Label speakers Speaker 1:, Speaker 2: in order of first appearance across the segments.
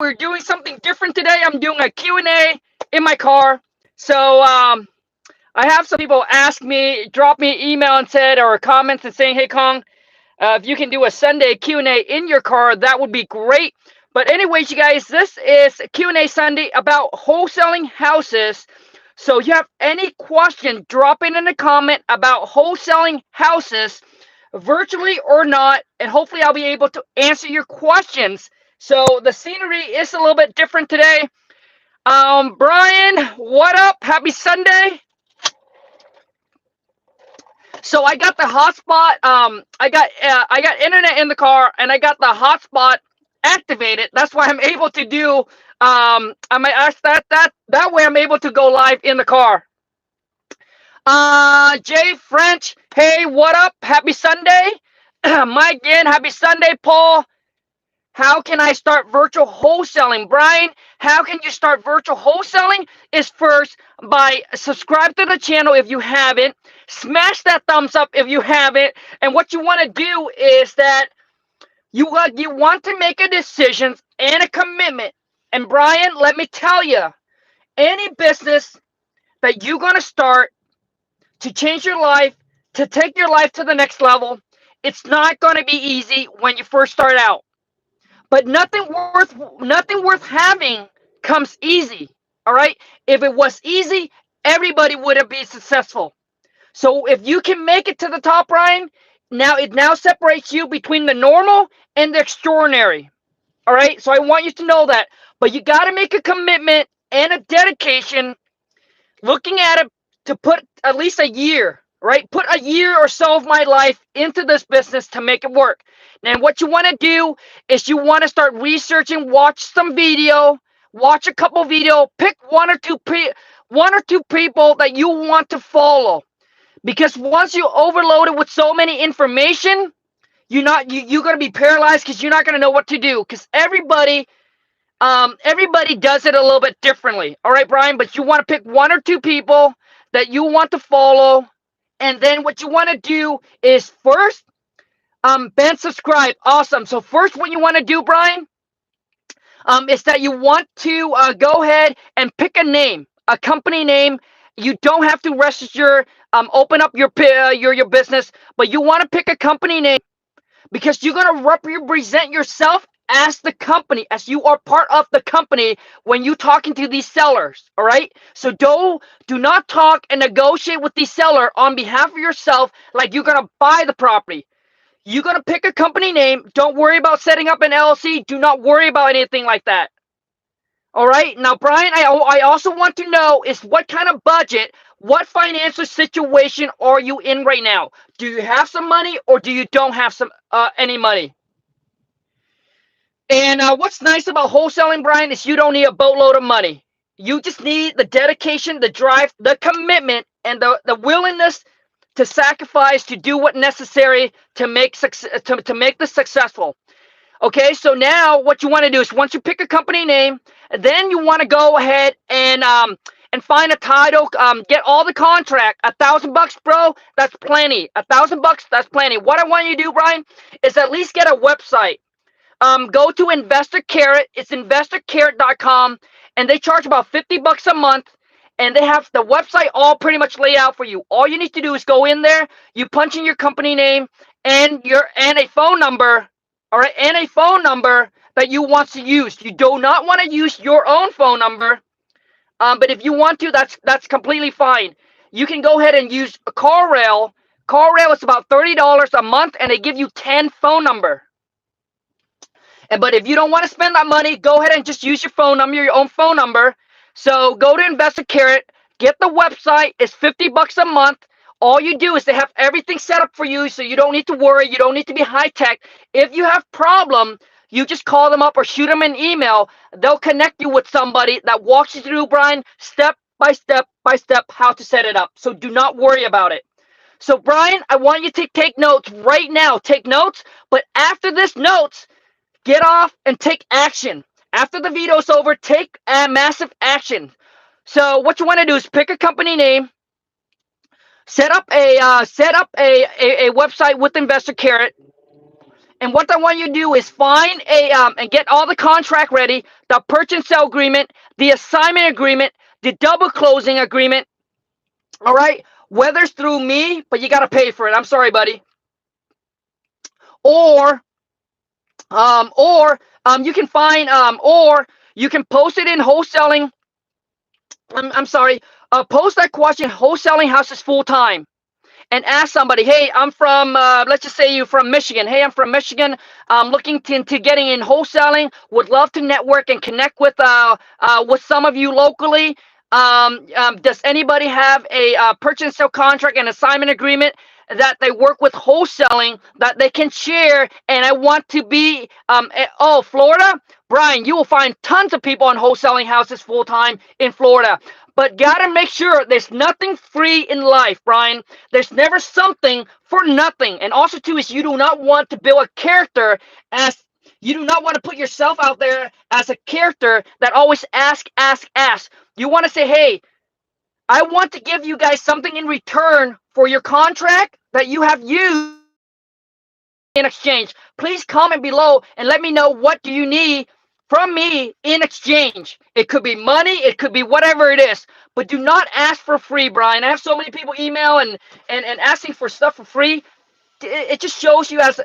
Speaker 1: We're doing something different today. I'm doing a Q&A in my car. So I have some people ask me, drop me an email and said, or comments and saying, hey, Khang, if you can do a Sunday Q&A in your car, that would be great. But anyways, you guys, this is Q&A Sunday about wholesaling houses. So if you have any question, drop it in the comment about wholesaling houses, virtually or not, and hopefully I'll be able to answer your questions. So the scenery is a little bit different today. Brian, what up? Happy Sunday. So I got the hotspot. I got internet in the car, and I got the hotspot activated. That's why I'm able to do. I might ask that way I'm able to go live in the car. Jay French, hey, what up? Happy Sunday. Mike in, happy Sunday, Paul. How can I start virtual wholesaling? Brian, how can you start virtual wholesaling? Is first by subscribe to the channel if you haven't. Smash that thumbs up if you haven't. And what you want to do is that you want to make a decision and a commitment. And Brian, let me tell you, any business that you're going to start to change your life, to take your life to the next level, it's not going to be easy when you first start out. But nothing worth having comes easy. All right? If it was easy, everybody would have been successful. So if you can make it to the top, Ryan, now separates you between the normal and the extraordinary. All right? So I want you to know that. But you got to make a commitment and a dedication looking at it to put at least a year, right? Put a year or so of my life into this business to make it work. And what you want to do is you want to start researching, watch some video, watch a couple video, pick one or two people that you want to follow. Because once you overload it with so many information, you're gonna be paralyzed because you're not gonna know what to do. Because everybody does it a little bit differently. All right, Brian, but you want to pick one or two people that you want to follow, and then what you want to do is first, Ben, subscribe. Awesome. So first, what you want to do, Brian, is that you want to go ahead and pick a name, a company name. You don't have to register, open up your business, but you want to pick a company name because you're going to represent yourself as the company, as you are part of the company when you talking to these sellers. All right, so do not talk and negotiate with the seller on behalf of yourself like you're going to buy the property. You're going to pick a company name. Don't worry about setting up an LLC. Do not worry about anything like that. All right, now Brian, I also want to know is what kind of budget, what financial situation are you in right now? Do you have some money or do you don't have some any money? And what's nice about wholesaling, Brian, is you don't need a boatload of money. You just need the dedication, the drive, the commitment, and the willingness to sacrifice, to do what necessary to make to make this successful. Okay, so now what you want to do is once you pick a company name, then you want to go ahead and find a title, get all the contract. $1,000, bro, that's plenty. $1,000, that's plenty. What I want you to do, Brian, is at least get a website. Go to Investor Carrot. It's investorcarrot.com, and they charge about $50 a month, and they have the website all pretty much laid out for you. All you need to do is go in there, you punch in your company name and a phone number, all right, and a phone number that you want to use. You do not want to use your own phone number, but if you want to, that's completely fine. You can go ahead and use a CarRail. CarRail is about $30 a month, and they give you 10 phone number. But if you don't want to spend that money, go ahead and just use your phone number, your own phone number. So go to Investor Carrot, get the website. It's $50 a month. All you do is they have everything set up for you, so you don't need to worry. You don't need to be high tech. If you have problem, you just call them up or shoot them an email. They'll connect you with somebody that walks you through, Brian, step by step, how to set it up. So do not worry about it. So Brian, I want you to take notes right now. Take notes, but after this notes, get off and take action. After the video's over, take a massive action. So what you want to do is pick a company name, set up a website with Investor Carrot, And what I want you to do is find and get all the contract ready, the purchase and sale agreement, the assignment agreement, the double closing agreement. All right, whether it's through me, but you got to pay for it. I'm sorry, buddy. Or you can find or you can post it in wholesaling. I'm sorry. Post that question: wholesaling houses full time, and ask somebody, hey, I'm from, let's just say you're from Michigan. Hey, I'm from Michigan. I'm looking into getting in wholesaling. Would love to network and connect with some of you locally. Does anybody have a purchase and sale contract and assignment agreement that they work with wholesaling that they can share? And I want to be, Florida? Brian, you will find tons of people in wholesaling houses full time in Florida. But gotta make sure there's nothing free in life, Brian. There's never something for nothing. And also, too, is you do not want to build a character as you do not want to put yourself out there as a character that always ask, ask, ask. You want to say, hey, I want to give you guys something in return for your contract that you have used in exchange. Please comment below and let me know what do you need from me in exchange. It could be money, it could be whatever it is, but do not ask for free, Brian. I have so many people email and asking for stuff for free. It just shows you as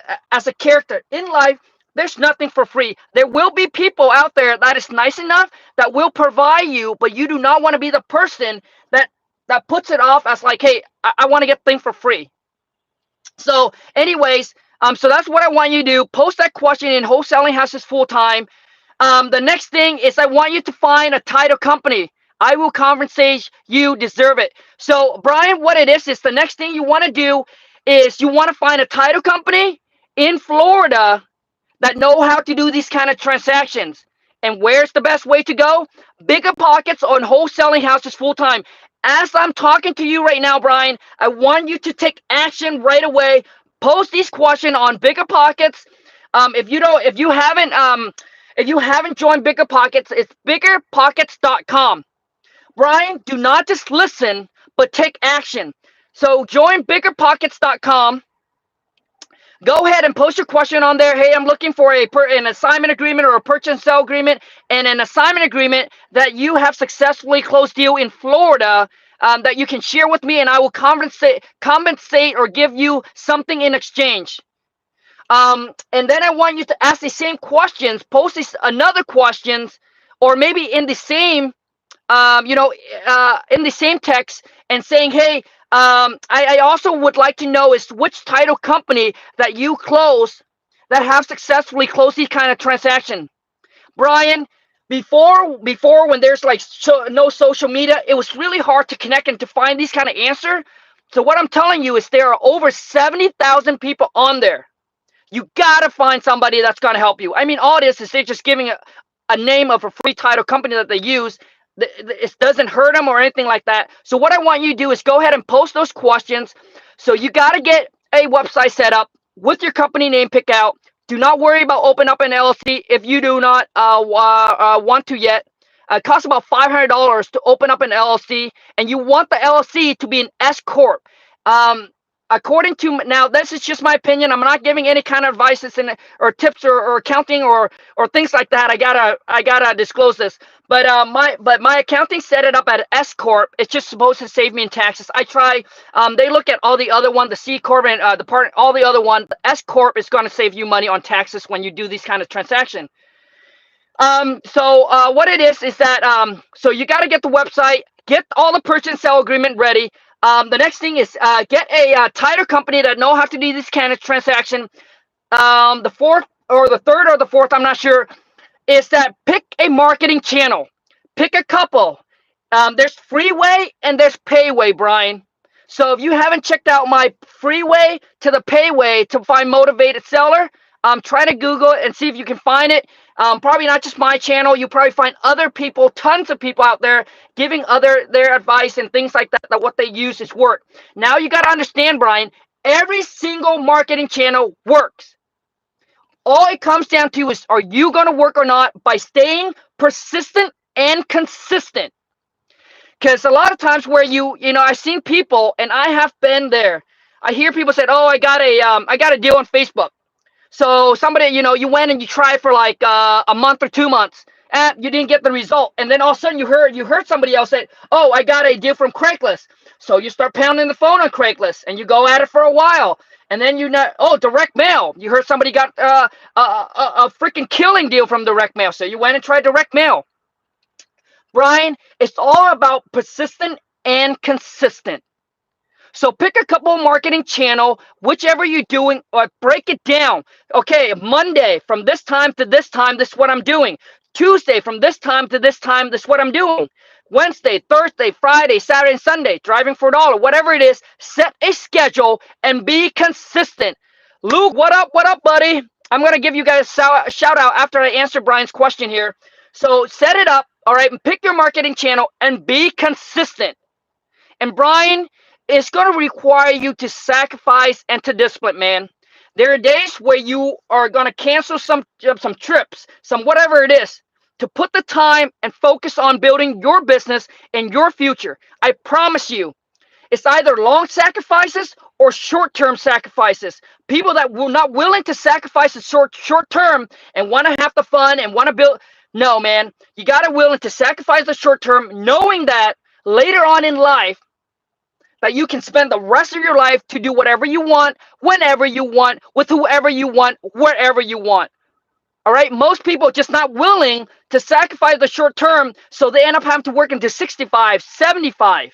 Speaker 1: a character in life. There's nothing for free. There will be people out there that is nice enough that will provide you, but you do not want to be the person that puts it off as like, hey, I want to get things for free. So anyways, so that's what I want you to do. Post that question in wholesaling houses full time. The next thing is I want you to find a title company. I will compensate you, deserve it. So Brian, what it is the next thing you want to do is you want to find a title company in Florida that know how to do these kind of transactions. And where's the best way to go? Bigger Pockets on wholesaling houses full time. As I'm talking to you right now, Brian, I want you to take action right away. Post these questions on Bigger Pockets. If you haven't joined Bigger Pockets, it's biggerpockets.com. Brian, do not just listen, but take action. So join biggerpockets.com. Go ahead and post your question on there. Hey, I'm looking for an assignment agreement or a purchase and sale agreement, and an assignment agreement that you have successfully closed deal in Florida that you can share with me, and I will compensate or give you something in exchange. And then I want you to ask the same questions, post another questions, or maybe in the same in the same text and saying, hey, I also would like to know is which title company that you close that have successfully closed these kind of transaction. Brian, before when there's like no social media, it was really hard to connect and to find these kind of answer. So what I'm telling you is there are over 70,000 people on there. You gotta find somebody that's gonna help you. I mean, all this is they're just giving a name of a free title company that they use. It doesn't hurt them or anything like that. So what I want you to do is go ahead and post those questions. So you got to get a website set up with your company name pick out. Do not worry about opening up an LLC if you do not want to yet. It costs about $500 to open up an LLC, and you want the LLC to be an S corp. According to now, this is just my opinion. I'm not giving any kind of advice or tips or accounting or things like that. I gotta disclose this. But my accounting set it up at S corp. It's just supposed to save me in taxes. I try. They look at all the other one, the C corp and all the other one. The S corp is going to save you money on taxes when you do these kind of transaction. So what it is that so you got to get the website, get all the purchase and sale agreement ready. The next thing is get a title company that know how to do this kind of transaction. The fourth or the third or the fourth, I'm not sure, is that pick a marketing channel. Pick a couple. There's freeway and there's payway, Brian. So if you haven't checked out my freeway to the payway to find motivated seller, try to Google it and see if you can find it. Probably not just my channel. You probably find other people, tons of people out there giving their advice and things like that what they use is work. Now you got to understand, Brian, every single marketing channel works. All it comes down to is, are you going to work or not by staying persistent and consistent? Because a lot of times where I've seen people, and I have been there. I hear people say, "Oh, I got a deal on Facebook." So somebody, you went and you tried for like a month or 2 months, and you didn't get the result. And then all of a sudden you heard somebody else say, "Oh, I got a deal from Craigslist." So you start pounding the phone on Craigslist, and you go at it for a while. And then direct mail. You heard somebody got a freaking killing deal from direct mail, so you went and tried direct mail. Brian, it's all about persistent and consistent. So pick a couple marketing channel, whichever you're doing, or break it down. Okay, Monday from this time to this time, this is what I'm doing. Tuesday from this time to this time, this is what I'm doing. Wednesday, Thursday, Friday, Saturday, and Sunday, driving for a dollar, whatever it is, set a schedule and be consistent. Luke, what up? What up, buddy? I'm going to give you guys a shout out after I answer Brian's question here. So set it up, all right, and pick your marketing channel and be consistent. And Brian, it's going to require you to sacrifice and to discipline, man. There are days where you are going to cancel some trips, some whatever it is, to put the time and focus on building your business and your future. I promise you, it's either long sacrifices or short-term sacrifices. People that were not willing to sacrifice the short term and want to have the fun and want to build. No, man, you got to willing to sacrifice the short term, knowing that later on in life that you can spend the rest of your life to do whatever you want, whenever you want, with whoever you want, wherever you want. All right? Most people are just not willing to sacrifice the short term, so they end up having to work into 65, 75.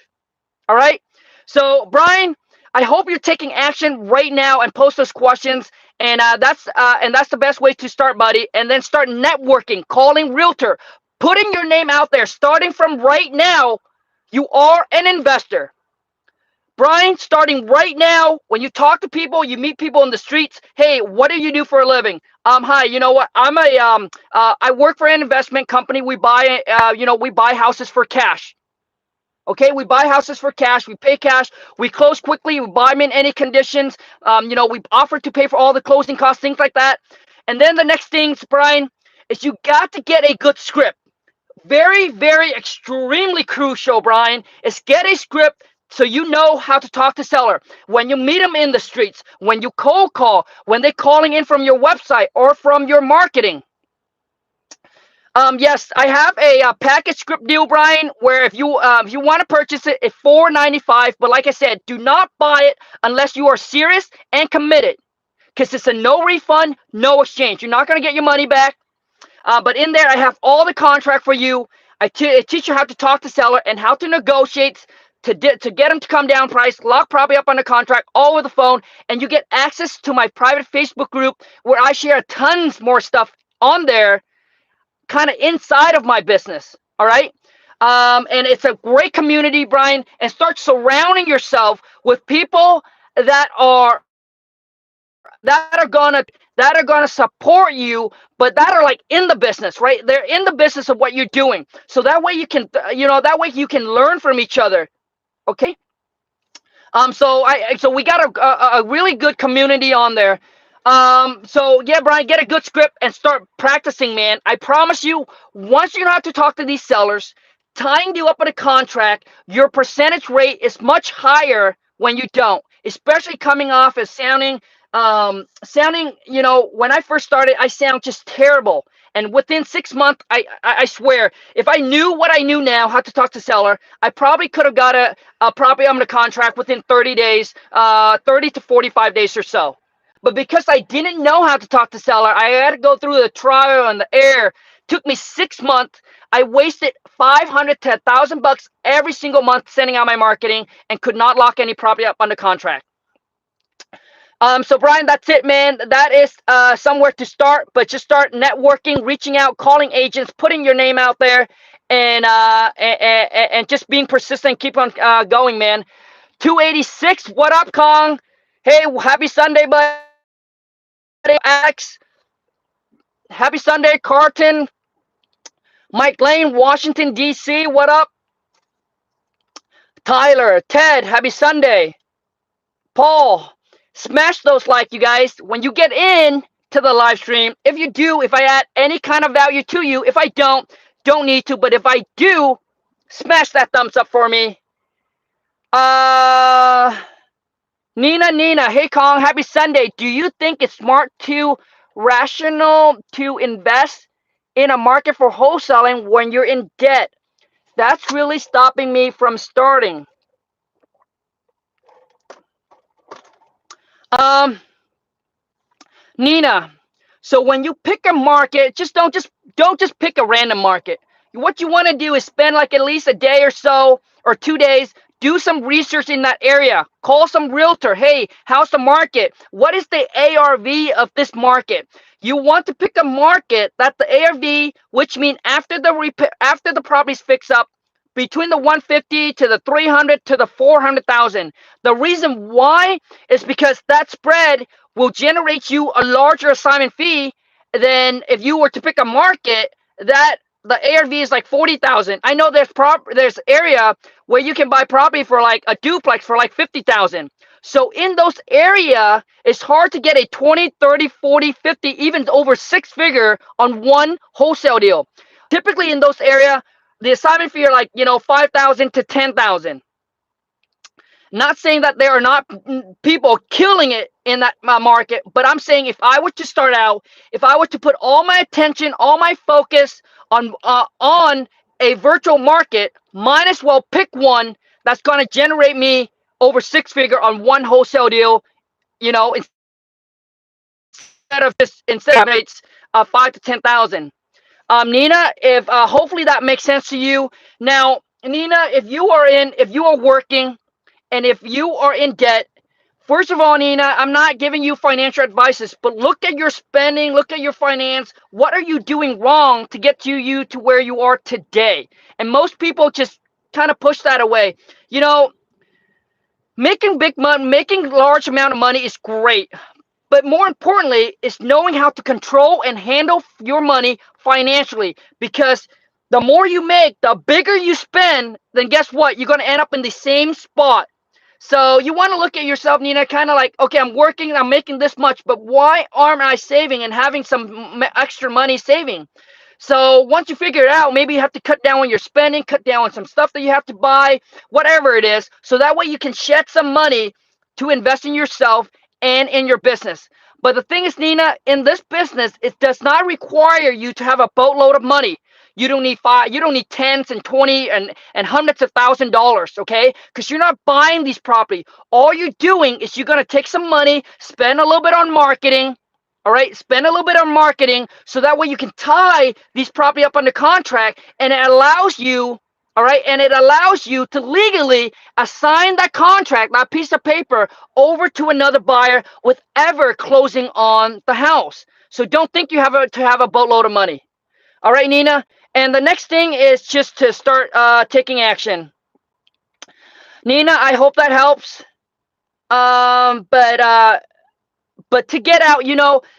Speaker 1: All right? So, Brian, I hope you're taking action right now and post those questions. And that's the best way to start, buddy. And then start networking, calling realtor, putting your name out there, starting from right now. You are an investor. Brian, starting right now, when you talk to people, you meet people in the streets. Hey, what do you do for a living? Hi, you know what? I work for an investment company. We buy houses for cash. Okay, we buy houses for cash. We pay cash. We close quickly. We buy them in any conditions. We offer to pay for all the closing costs, things like that. And then the next things, Brian, is you got to get a good script. Very, very, extremely crucial, Brian, is get a script so you know how to talk to seller. When you meet them in the streets, when you cold call, when they're calling in from your website or from your marketing. Yes, I have a package script deal, Brian, where if you want to purchase it, it's $4.95. But like I said, do not buy it unless you are serious and committed, because it's a no refund, no exchange. You're not going to get your money back. But in there, I have all the contract for you. I teach you how to talk to seller and how to negotiate to get them to come down price, lock property up on the contract, all over the phone, and you get access to my private Facebook group where I share tons more stuff on there, kind of inside of my business. All right. And it's a great community, Brian, and start surrounding yourself with people that are gonna support you, but that are like in the business, right? They're in the business of what you're doing, so that way you can learn from each other. Okay. So we got a really good community on there. So yeah, Brian, get a good script and start practicing, man. I promise you, once you know how to talk to these sellers, tying you up with a contract, your percentage rate is much higher when you don't, especially coming off as sounding, when I first started, I sound just terrible. And within 6 months, I swear, if I knew what I knew now, how to talk to seller, I probably could have got a property under contract within 30 days, 30 to 45 days or so. But because I didn't know how to talk to seller, I had to go through the trial and the error. Took me 6 months. I wasted $500 to $1,000 every single month sending out my marketing and could not lock any property up under contract. So Brian, that's it, man. That is somewhere to start, but just start networking, reaching out, calling agents, putting your name out there, and just being persistent. Keep on going, man. 286, what up, Khang? Hey, happy Sunday, buddy. Alex, happy Sunday, Carton. Mike Lane, Washington, D.C., what up? Tyler, Ted, happy Sunday. Paul, smash those like, you guys. When you get in to the live stream, if I add any kind of value to you, if I don't need to, but if I do, smash that thumbs up for me. Nina, hey Khang, happy Sunday. Do you think it's smart to rational to invest in a market for wholesaling when you're in debt? That's really stopping me from starting. Um, Nina, so when you pick a market, just don't just pick a random market. What you want to do is spend like at least a day or so or 2 days, do some research in that area. Call some realtor. Hey, how's the market? What is the ARV of this market? You want to pick a market that the ARV, which means after the property's fixed up, between the 150 to the 300 to the 400,000. The reason why is because that spread will generate you a larger assignment fee than if you were to pick a market that the ARV is like 40,000. I know there's area where you can buy property for like a duplex for like 50,000. So in those area, it's hard to get a 20, 30, 40, 50, even over six figure on one wholesale deal. Typically in those area, the assignment fee are like, 5,000 to 10,000. Not saying that there are not people killing it in that market, but I'm saying if I were to start out, if I were to put all my attention, all my focus on a virtual market, might as well pick one that's going to generate me over six figure on one wholesale deal, instead of rates 5 to 10,000. Nina, if hopefully that makes sense to you. Now, Nina, if you are working and if you are in debt, first of all, Nina, I'm not giving you financial advices, but look at your spending, look at your finance. What are you doing wrong to get you to where you are today? And most people just kind of push that away. You know, making big money, making large amount of money is great, but more importantly is knowing how to control and handle your money financially, because the more you make, the bigger you spend, then guess what? You're going to end up in the same spot. So you want to look at yourself, Nina, kind of like, okay, I'm working, I'm making this much, but why aren't I saving and having some extra money saving? So once you figure it out, maybe you have to cut down on your spending, cut down on some stuff that you have to buy, whatever it is, so that way you can shed some money to invest in yourself and in your business. But the thing is, Nina, in this business, it does not require you to have a boatload of money. You don't need tens and 20 and hundreds of $1,000s, okay? Because you're not buying these property. All you're doing is you're gonna take some money, spend a little bit on marketing, all right, spend a little bit on marketing so that way you can tie these property up under contract, and it allows you, all right, and it allows you to legally assign that contract, that piece of paper, over to another buyer with ever closing on the house. So don't think you have to have a boatload of money. All right, Nina. And the next thing is just to start taking action. Nina, I hope that helps. But to get out,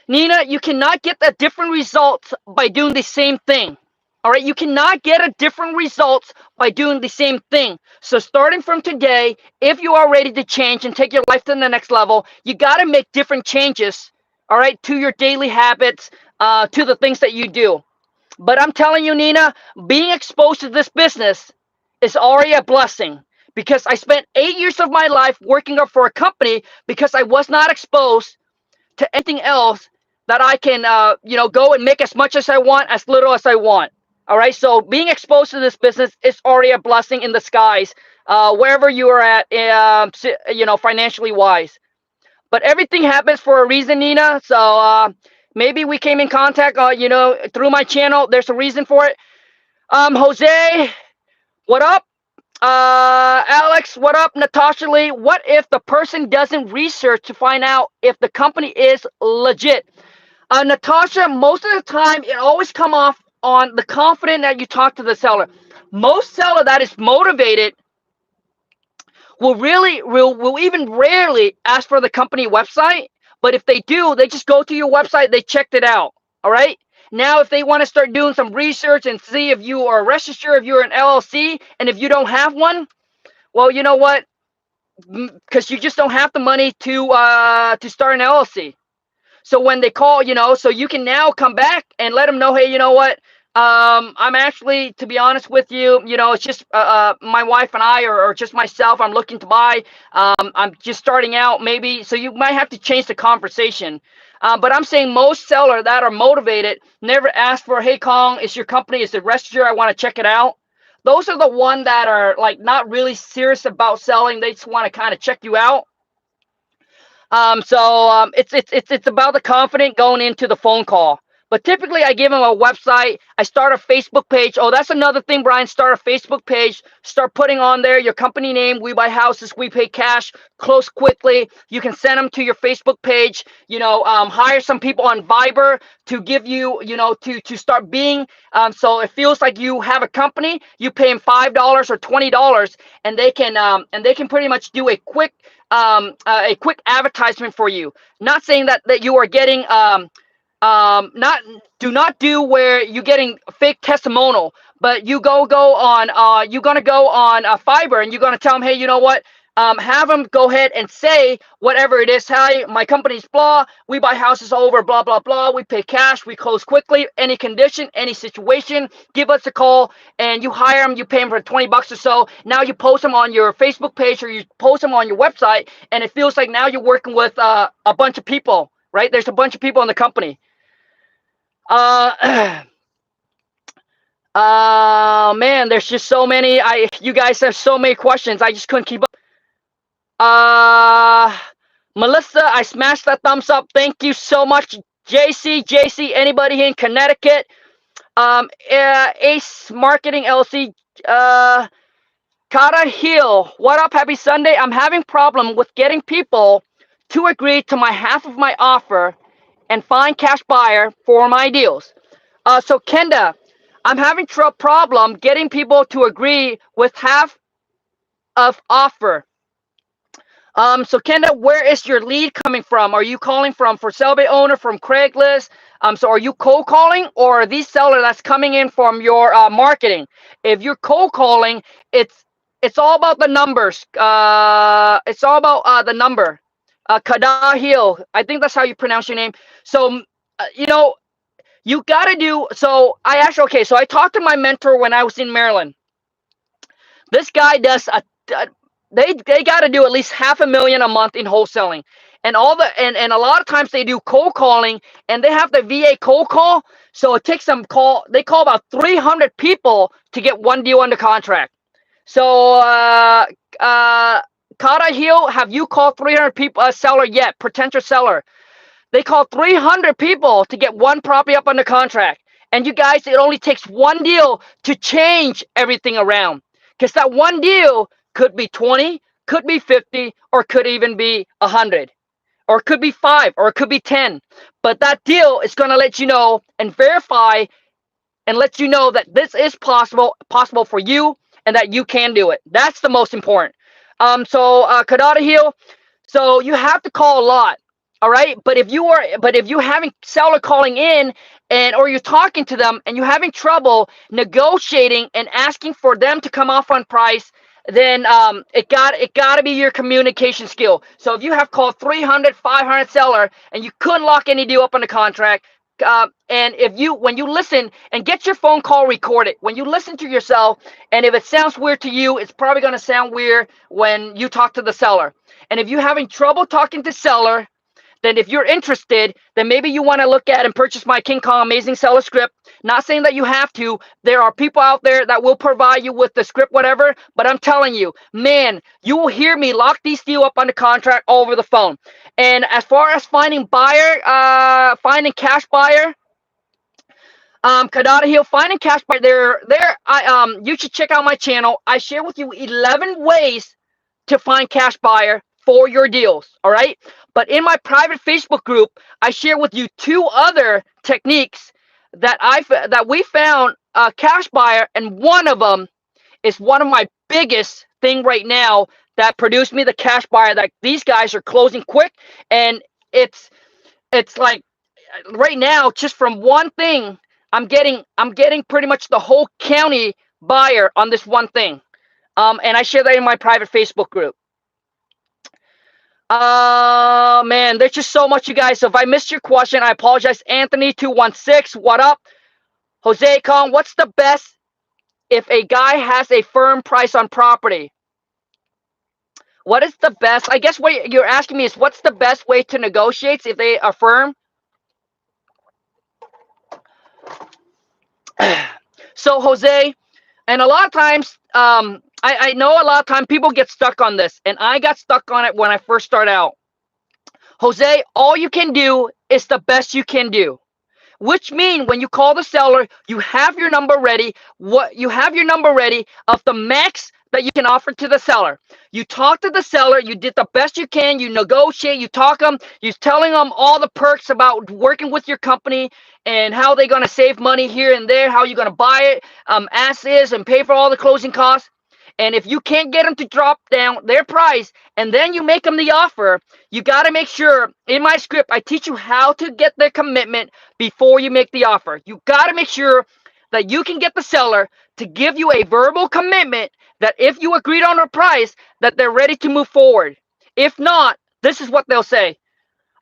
Speaker 1: Nina, you cannot get a different results by doing the same thing. All right, you cannot get a different results by doing the same thing. So starting from today, if you are ready to change and take your life to the next level, you got to make different changes, all right, to your daily habits, to the things that you do. But I'm telling you, Nina, being exposed to this business is already a blessing, because I spent 8 years of my life working up for a company because I was not exposed to anything else that I can, go and make as much as I want, as little as I want. All right. So being exposed to this business is already a blessing in disguise, wherever you are at, financially wise. But everything happens for a reason, Nina. So maybe we came in contact, through my channel. There's a reason for it. Jose, what up? Alex, what up? Natasha Lee, what if the person doesn't research to find out if the company is legit? Natasha, most of the time, it always come off on the confidence that you talk to the seller. Most seller that is motivated will even rarely ask for the company website. But if they do, they just go to your website, they checked it out. All right. Now, if they want to start doing some research and see if you are registered, if you're an LLC, and if you don't have one, well, you know what? Because you just don't have the money to start an LLC. So when they call, so you can now come back and let them know, hey, you know what? I'm actually, to be honest with you, it's just my wife and I, or just myself. I'm looking to buy. I'm just starting out, maybe. So you might have to change the conversation. But I'm saying most seller that are motivated never ask for, hey, Kong, is your company, is it registered? I want to check it out. Those are the one that are like not really serious about selling. They just want to kind of check you out. It's about the confident going into the phone call. But typically, I give them a website. I start a Facebook page. Oh, that's another thing, Brian. Start a Facebook page. Start putting on there your company name. We buy houses. We pay cash. Close quickly. You can send them to your Facebook page. Hire some people on Viber to give you, to start being. So it feels like you have a company. You pay them $5 or $20, and they can pretty much do a quick advertisement for you. Not saying that you are getting not do not do where you're getting fake testimonial, but you're gonna go on Fiverr, and you're gonna tell them, hey, you know what? Have them go ahead and say whatever it is. Hi, my company's blah. We buy houses over blah blah blah. We pay cash. We close quickly. Any condition, any situation, give us a call, and you hire them. You pay them for $20 or so. Now you post them on your Facebook page, or you post them on your website, and it feels like now you're working with a bunch of people. Right? There's a bunch of people in the company. Uh, man, there's just so many. You guys have so many questions. I just couldn't keep up. Uh, Melissa, I smashed that thumbs up. Thank you so much. JC, anybody in Connecticut? Ace Marketing LC. Kara Hill, what up? Happy Sunday. I'm having problem with getting people to agree to my half of my offer and find cash buyer for my deals. So Kenda, I'm having problem getting people to agree with half of offer. So Kenda, where is your lead coming from? Are you calling from for sale by owner, from Craigslist? So are you cold calling, or are these seller that's coming in from your marketing? If you're cold calling, it's all about the numbers. It's all about the number. Kadahil, I think that's how you pronounce your name. So you know, you gotta do. So I actually, okay. So I talked to my mentor when I was in Maryland. This guy does a they got to do at least 500,000 a month in wholesaling, and a lot of times they do cold calling, and they have the VA cold call. So it takes them they call about 300 people to get one deal under contract. So Kata Hill, have you called 300 people a seller yet? Potential seller. They call 300 people to get one property up under contract. And you guys, it only takes one deal to change everything around. Because that one deal could be 20, could be 50, or could even be 100, or it could be 5, or it could be 10. But that deal is going to let you know and verify and let you know that this is possible for you, and that you can do it. That's the most important. Kadata Hill, so you have to call a lot. All right. But if you having seller calling in, or you're talking to them and you're having trouble negotiating and asking for them to come off on price, then it got to be your communication skill. So if you have called 300, 500 seller and you couldn't lock any deal up on the contract, and when you listen and get your phone call recorded, when you listen to yourself, and if it sounds weird to you, it's probably going to sound weird when you talk to the seller. And if you're having trouble talking to seller, then if you're interested, then maybe you want to look at and purchase my King Kong Amazing Seller script. Not saying that you have to. There are people out there that will provide you with the script, whatever. But I'm telling you, man, you will hear me lock these deals up under contract over the phone. And as far as finding cash buyer, Kadata Hill, finding cash buyer, you should check out my channel. I share with you 11 ways to find cash buyer for your deals. All right. But in my private Facebook group, I share with you 2 other techniques that we found a cash buyer, and one of them is one of my biggest thing right now that produced me the cash buyer that these guys are closing quick. And it's like right now, just from one thing, I'm getting pretty much the whole county buyer on this one thing. And I share that in my private Facebook group. Man, there's just so much, you guys. So if I missed your question, I apologize. Anthony 216, what up? Jose Kong, what's the best if a guy has a firm price on property? What is the best? I guess what you're asking me is what's the best way to negotiate if they are firm? So, Jose, and a lot of times, I know a lot of times people get stuck on this, and I got stuck on it when I first started out. Jose, all you can do is the best you can do. Which mean when you call the seller, you have your number ready. What you have your number ready of the max that you can offer to the seller. You talk to the seller, you did the best you can, you negotiate, you talk them, you're telling them all the perks about working with your company and how they're gonna save money here and there, how you're gonna buy it as is and pay for all the closing costs. And if you can't get them to drop down their price and then you make them the offer, you got to make sure in my script, I teach you how to get their commitment before you make the offer. You got to make sure that you can get the seller to give you a verbal commitment that if you agreed on a price, that they're ready to move forward. If not, this is what they'll say.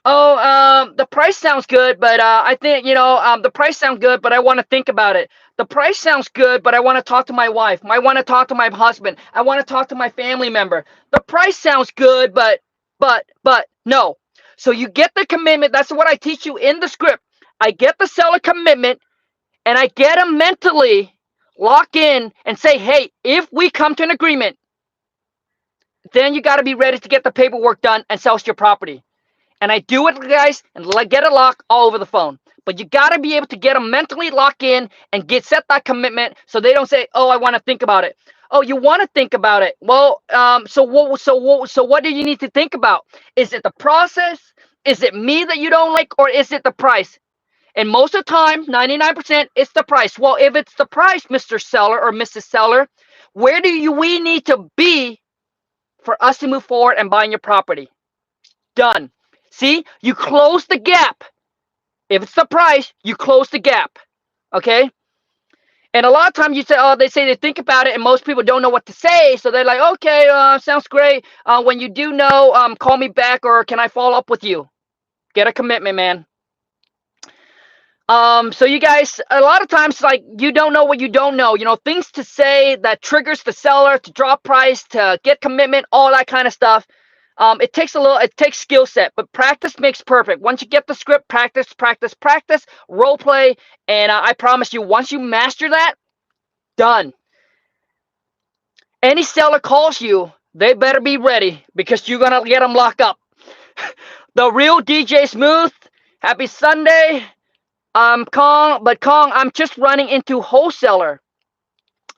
Speaker 1: Oh, the price sounds good, but I think, the price sounds good, but I want to think about it. The price sounds good, but I want to talk to my wife. I want to talk to my husband. I want to talk to my family member. The price sounds good, but no. So you get the commitment. That's what I teach you in the script. I get the seller commitment and I get them mentally lock in and say, hey, if we come to an agreement, then you got to be ready to get the paperwork done and sell your property. And I do it, guys, and get it locked all over the phone. But you got to be able to get them mentally locked in and set that commitment so they don't say, "Oh, I want to think about it." Oh, you want to think about it? Well, so what do you need to think about? Is it the process? Is it me that you don't like, or is it the price? And most of the time, 99%, it's the price. Well, if it's the price, Mr. Seller or Mrs. Seller, where we need to be for us to move forward and buying your property? Done. See, you close the gap. If it's the price, you close the gap. Okay? And a lot of times you say, oh, they say they think about it, and most people don't know what to say. So they're like, okay, sounds great. When you do know, call me back, or can I follow up with you? Get a commitment, man. So you guys, a lot of times, like, you don't know what you don't know. Things to say that triggers the seller to drop price, to get commitment, all that kind of stuff. It takes skill set, but practice makes perfect. Once you get the script, practice, practice, practice, role play, and I promise you, once you master that, done. Any seller calls you, they better be ready because you're gonna get them locked up. The real DJ Smooth, happy Sunday. Khang, I'm just running into wholesaler.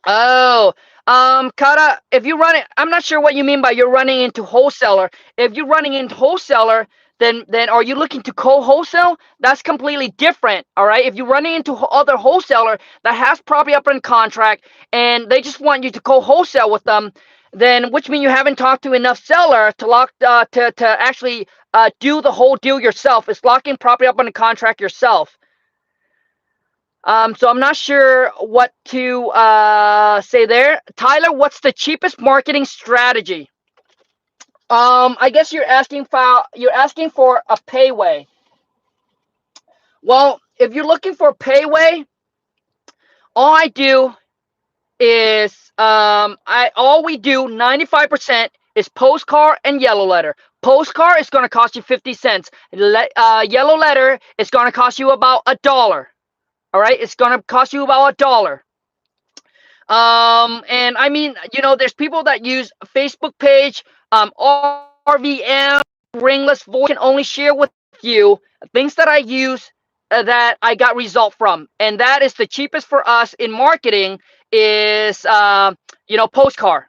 Speaker 1: Oh, Kara, if you run it, I'm not sure what you mean by you're running into wholesaler. If you're running into wholesaler, then are you looking to co-wholesale? That's completely different, all right? If you're running into other wholesaler that has property up in contract and they just want you to co-wholesale with them, then which means you haven't talked to enough seller to lock to actually do the whole deal yourself. It's locking property up on the contract yourself. So I'm not sure what to say there. Tyler, what's the cheapest marketing strategy? I guess you're asking for a payway. Well, if you're looking for a payway, all I do is all we do 95% is postcard and yellow letter. Postcard is going to cost you 50 cents. Yellow letter is going to cost you about $1. All right, it's gonna cost you about $1. And I mean, there's people that use a Facebook page, RVM, ringless voice. Can only share with you things that I use that I got result from, and that is the cheapest for us in marketing is postcard.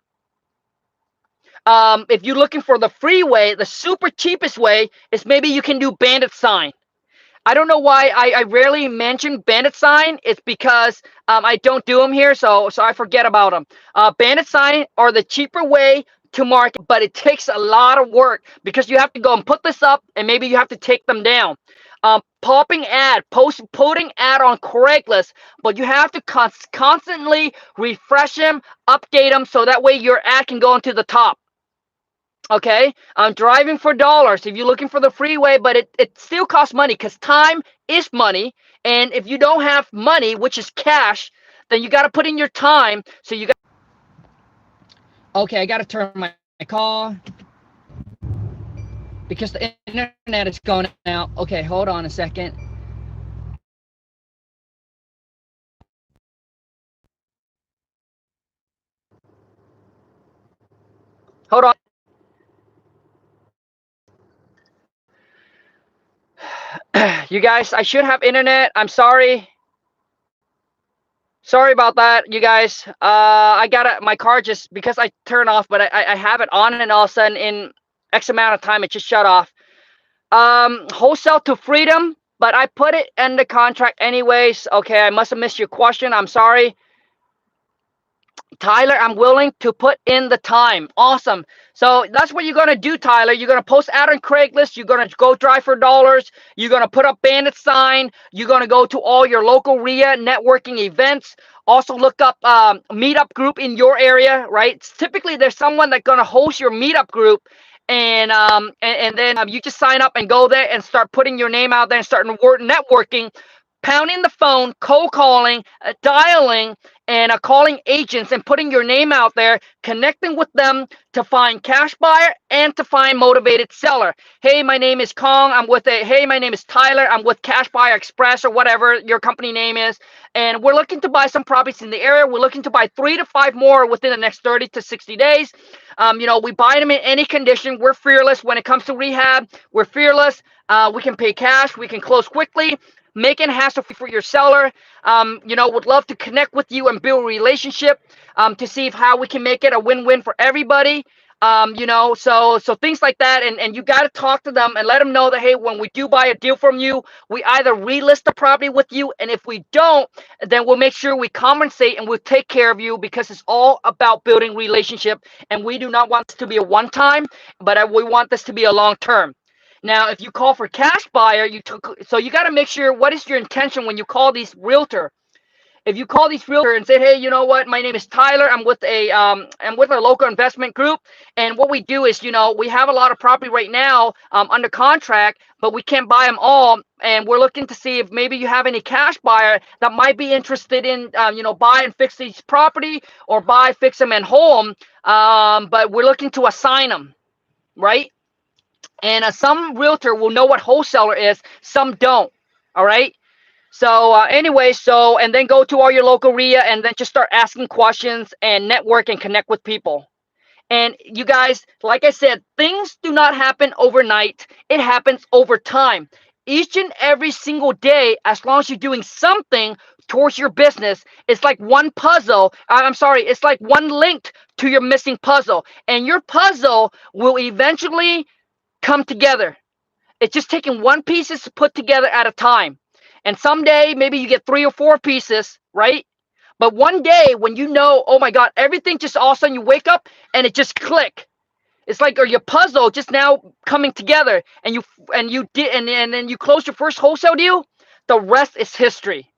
Speaker 1: If you're looking for the free way, the super cheapest way is maybe you can do bandit sign. I don't know why I rarely mention bandit sign. It's because I don't do them here, so I forget about them. Bandit sign are the cheaper way to market, but it takes a lot of work because you have to go and put this up, and maybe you have to take them down. Putting ad on Craigslist, but you have to constantly refresh them, update them, so that way your ad can go into the top. Okay, I'm driving for dollars. If you're looking for the freeway, but it still costs money because time is money. And if you don't have money, which is cash, then you got to put in your time. So you got. Okay, I got to turn my call because the internet is going out. Okay, hold on a second. Hold on. You guys, I should have internet. I'm sorry. Sorry about that, you guys. I got my car just because I turned off, but I have it on, and all of a sudden in X amount of time it just shut off. Wholesale to freedom, but I put it in the contract anyways. Okay, I must have missed your question. I'm sorry. Tyler, I'm willing to put in the time. Awesome. So that's what you're going to do, Tyler. You're going to post out on Craigslist. You're going to go drive for dollars. You're going to put up bandit sign. You're going to go to all your local RIA networking events. Also look up meetup group in your area, right? Typically, there's someone that's going to host your meetup group. And then you just sign up and go there and start putting your name out there and start networking, pounding the phone, cold calling, dialing, and calling agents and putting your name out there, connecting with them to find cash buyer and to find motivated seller. Hey, my name is Khang. Hey, my name is Tyler. I'm with Cash Buyer Express or whatever your company name is. And we're looking to buy some properties in the area. We're looking to buy 3 to 5 more within the next 30 to 60 days. We buy them in any condition. We're fearless when it comes to rehab. We're fearless. We can pay cash. We can close quickly. Make it hassle-free for your seller. Would love to connect with you and build a relationship to see how we can make it a win-win for everybody. So things like that, and you got to talk to them and let them know that, hey, when we do buy a deal from you, we either relist the property with you, and if we don't, then we'll make sure we compensate and we'll take care of you, because it's all about building relationship, and we do not want this to be a one-time, but we want this to be a long-term. Now, if you call for cash buyer, so you got to make sure what is your intention when you call these realtor. If you call these realtor and say, hey, you know what, my name is Tyler, I'm with a local investment group, and what we do is, we have a lot of property right now under contract, but we can't buy them all, and we're looking to see if maybe you have any cash buyer that might be interested in, buy and fix these property, or buy, fix them, and hold them, but we're looking to assign them, right? And some realtor will know what wholesaler is, some don't. All right. So and then go to all your local RIA and then just start asking questions and network and connect with people. And you guys, like I said, things do not happen overnight. It happens over time. Each and every single day, as long as you're doing something towards your business, it's like one puzzle. I'm sorry, it's like one link to your missing puzzle. And your puzzle will eventually come together. It's just taking one pieces to put together at a time. And someday maybe you get 3 or 4 pieces, right? But one day when you know, oh my God, everything just all of a sudden you wake up and it just click. It's like, or your puzzle just now coming together, and then you close your first wholesale deal. The rest is history.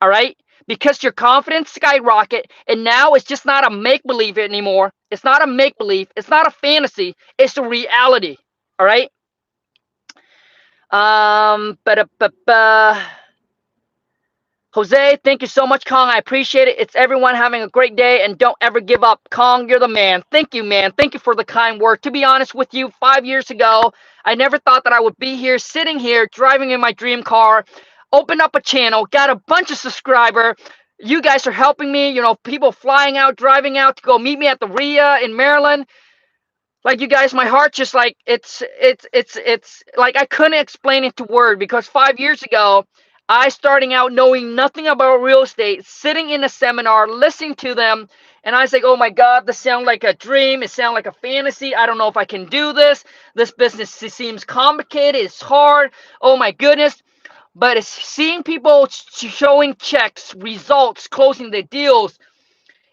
Speaker 1: All right? Because your confidence skyrocket, and now it's just not a make believe anymore. It's not a make believe. It's not a fantasy. It's a reality. All right? But Jose, thank you so much, Khang. I appreciate it. It's everyone having a great day, and don't ever give up. Khang, you're the man. Thank you, man. Thank you for the kind word. To be honest with you, 5 years ago, I never thought that I would be here, sitting here, driving in my dream car, open up a channel, got a bunch of subscribers. You guys are helping me. People flying out, driving out to go meet me at the RIA in Maryland. Like, you guys, my heart just like it's like I couldn't explain it to word, because 5 years ago, I starting out knowing nothing about real estate, sitting in a seminar, listening to them, and I was like, oh my God, this sounds like a dream. It sounds like a fantasy. I don't know if I can do this. This business seems complicated. It's hard. Oh my goodness. But it's seeing people showing checks, results, closing the deals.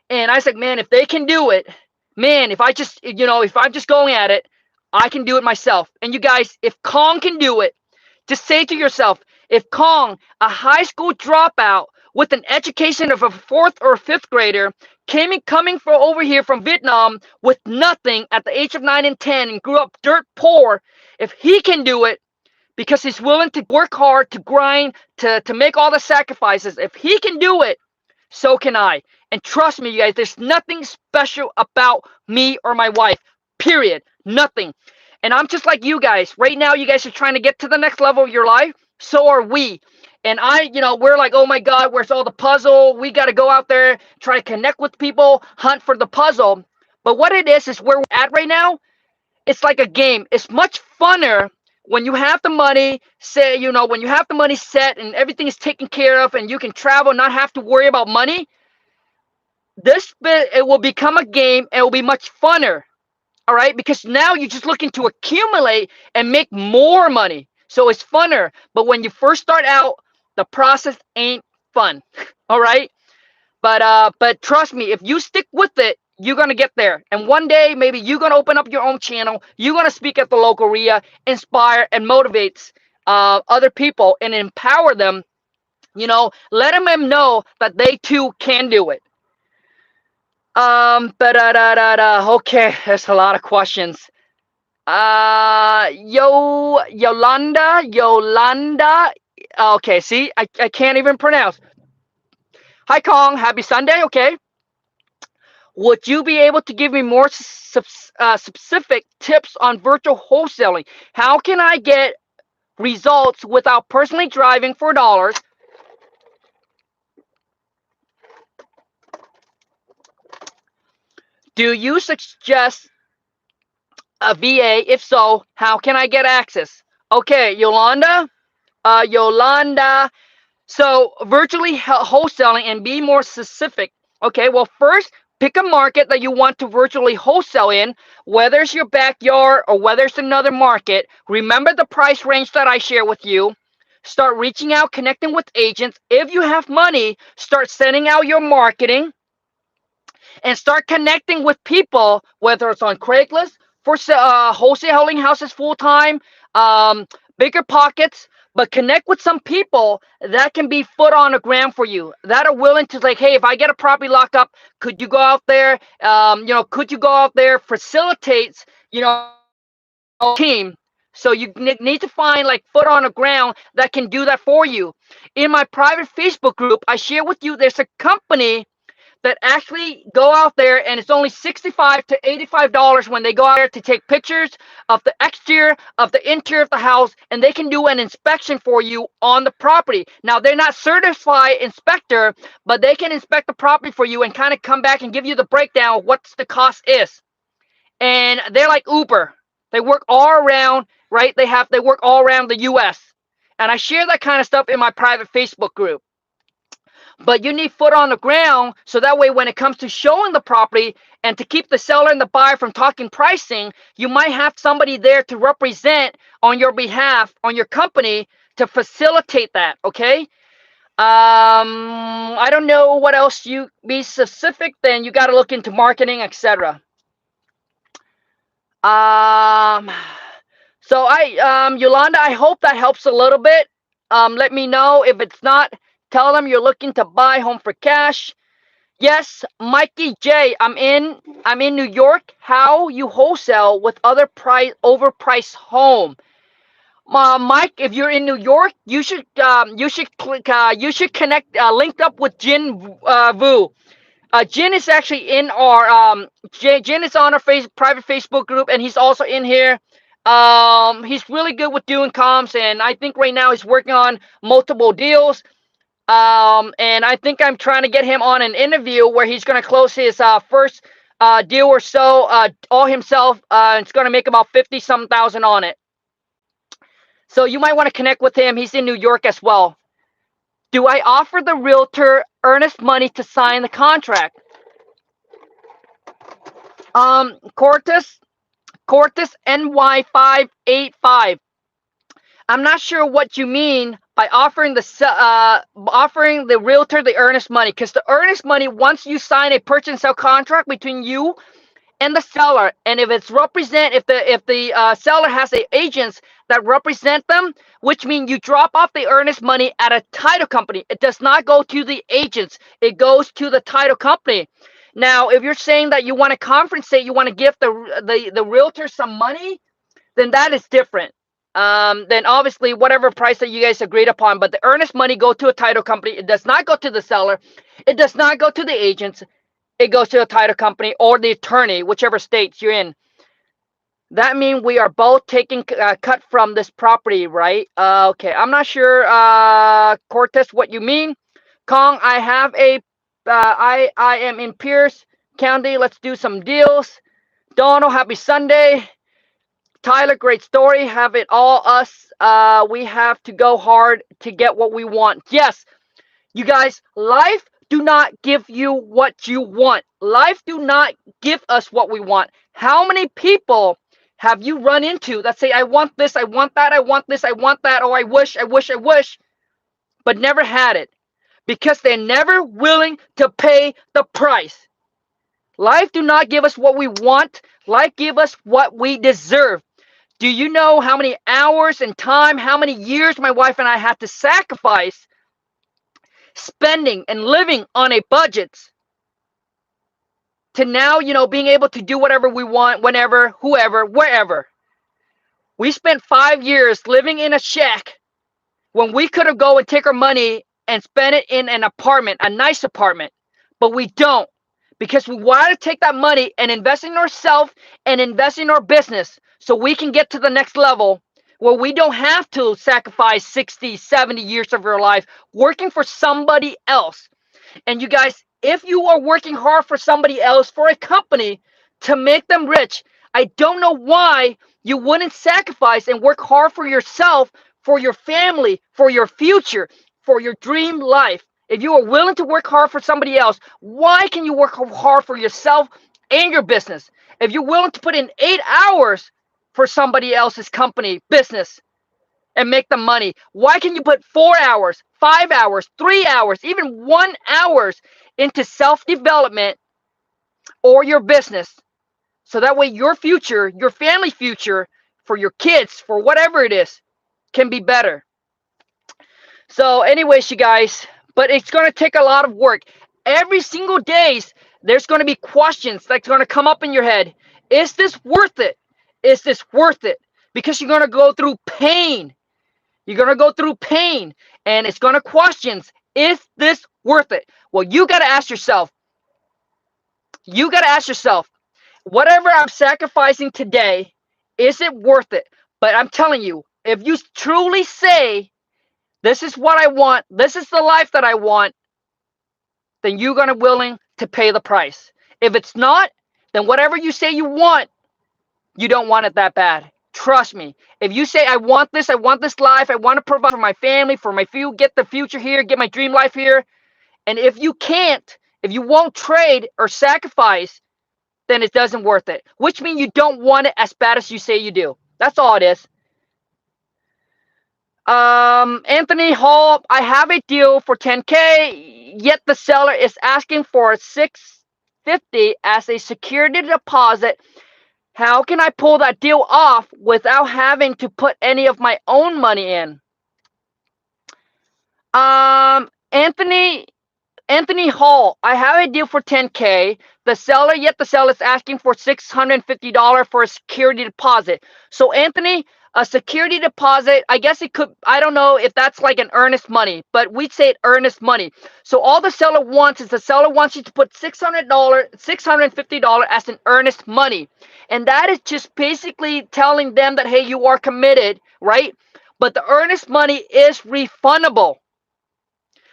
Speaker 1: And I said, man, if they can do it, man, if I'm just going at it, I can do it myself. And you guys, if Khang can do it, just say to yourself, if Khang, a high school dropout, with an education of a fourth or fifth grader, coming from over here from Vietnam with nothing at the age of 9 and 10 and grew up dirt poor, if he can do it because he's willing to work hard, to grind, to make all the sacrifices, if he can do it, so can I. And trust me, you guys, there's nothing special about me or my wife. Period. Nothing. And I'm just like you guys. Right now, you guys are trying to get to the next level of your life. So are we. And we're like, oh my God, where's all the puzzle? We got to go out there, try to connect with people, hunt for the puzzle. But what it is where we're at right now, it's like a game. It's much funner when you have the money, when you have the money set and everything is taken care of and you can travel, not have to worry about money. This bit, it will become a game and it will be much funner. All right, because now you're just looking to accumulate and make more money. So it's funner. But when you first start out, the process ain't fun. All right. But trust me, if you stick with it, you're gonna get there. And one day, maybe you're gonna open up your own channel. You're gonna speak at the local RIA, inspire and motivate other people and empower them. Let them know that they too can do it. Okay, there's a lot of questions. Yolanda. Okay, see, I can't even pronounce. Hi, Khang. Happy Sunday. Okay. Would you be able to give me more specific tips on virtual wholesaling? How can I get results without personally driving for dollars? Do you suggest a VA? If so, how can I get access? Okay, Yolanda. Yolanda. So virtually wholesaling, and be more specific. Okay, well, first, pick a market that you want to virtually wholesale in, whether it's your backyard or whether it's another market. Remember the price range that I share with you. Start reaching out, connecting with agents. If you have money, start sending out your marketing and start connecting with people, whether it's on Craigslist for wholesaling houses full time, bigger pockets, but connect with some people that can be foot on the ground for you, that are willing to, like, hey, if I get a property locked up, could you go out there? Could you go out there, facilitates, team. So you need to find like foot on the ground that can do that for you. In my private Facebook group, I share with you there's a company that actually go out there, and it's only $65 to $85 when they go out there to take pictures of the exterior, of the interior of the house, and they can do an inspection for you on the property. Now, they're not certified inspector, but they can inspect the property for you and kind of come back and give you the breakdown of what the cost is. And they're like Uber. They work all around, right? They work all around the US. And I share that kind of stuff in my private Facebook group. But you need foot on the ground, so that way when it comes to showing the property and to keep the seller and the buyer from talking pricing, you might have somebody there to represent on your behalf, on your company, to facilitate that. Okay. I don't know what else. You be specific, then you got to look into marketing, etc. So Yolanda, I hope that helps a little bit. Let me know if it's not. Tell them you're looking to buy home for cash. Yes, Mikey J, I'm in New York. How you wholesale with other overpriced home? Mike, if you're in New York, you should connect, linked up with Jin Vu. Jin is actually in our Jin is on our private Facebook group, and he's also in here. He's really good with doing comms, and I think right now he's working on multiple deals. And I think I'm trying to get him on an interview where he's going to close his first deal or so all himself. It's going to make about 50-some thousand on it. So you might want to connect with him. He's in New York as well. Do I offer the realtor earnest money to sign the contract? Cortis NY585. I'm not sure what you mean by offering the realtor the earnest money, because the earnest money, once you sign a purchase and sell contract between you and the seller. And if the seller has agents that represent them, which means you drop off the earnest money at a title company. It does not go to the agents. It goes to the title company. Now, if you're saying that you want to compensate, you want to give the realtor some money, then that is different. Then obviously whatever price that you guys agreed upon, but the earnest money go to a title company. It does not go to the seller. It does not go to the agents. It goes to a title company or the attorney, whichever states you're in. That means we are both taking cut from this property, right? Okay, I'm not sure, Cortez, what you mean. Khang, I have I am in Pierce County. Let's do some deals. Donald, happy Sunday. Tyler, great story. Have it all us. We have to go hard to get what we want. Yes, you guys, life do not give you what you want. Life do not give us what we want. How many people have you run into that say, I want this, I want that, I want this, I want that, oh, I wish, but never had it because they're never willing to pay the price. Life do not give us what we want. Life give us what we deserve. Do you know how many hours and time, how many years my wife and I had to sacrifice spending and living on a budget to now, being able to do whatever we want, whenever, whoever, wherever? We spent 5 years living in a shack when we could have go and take our money and spend it in an apartment, a nice apartment, but we don't because we want to take that money and invest in ourselves and invest in our business so we can get to the next level where we don't have to sacrifice 60, 70 years of our life working for somebody else. And you guys, if you are working hard for somebody else, for a company to make them rich, I don't know why you wouldn't sacrifice and work hard for yourself, for your family, for your future, for your dream life. If you are willing to work hard for somebody else, why can you work hard for yourself and your business? If you're willing to put in 8 hours for somebody else's company, business, and make the money, why can you put 4 hours, 5 hours, 3 hours, even 1 hour into self-development or your business? So that way your future, your family future, for your kids, for whatever it is, can be better. So anyways, you guys, but it's going to take a lot of work. Every single days, there's going to be questions that's going to come up in your head. Is this worth it? Is this worth it? Because you're going to go through pain. You're going to go through pain. And it's going to questions. Is this worth it? Well, you got to ask yourself. You got to ask yourself, whatever I'm sacrificing today, is it worth it? But I'm telling you, if you truly say, this is what I want, this is the life that I want, then you're going to willing to pay the price. If it's not, then whatever you say you want, you don't want it that bad. Trust me. If you say, I want this life, I want to provide for my family, for my few, get the future here, get my dream life here. And if you can't, if you won't trade or sacrifice, then it doesn't worth it. Which means you don't want it as bad as you say you do. That's all it is. Anthony Hall, I have a deal for 10K, yet the seller is asking for 650 as a security deposit. How can I pull that deal off without having to put any of my own money in? Anthony Hall, I have a deal for 10K. The seller is asking for $650 for a security deposit. So Anthony, a security deposit, I guess it could, I don't know if that's like an earnest money, but we'd say earnest money. So all the seller wants is the seller wants you to put $650 as an earnest money. And that is just basically telling them that, hey, you are committed, right? But the earnest money is refundable.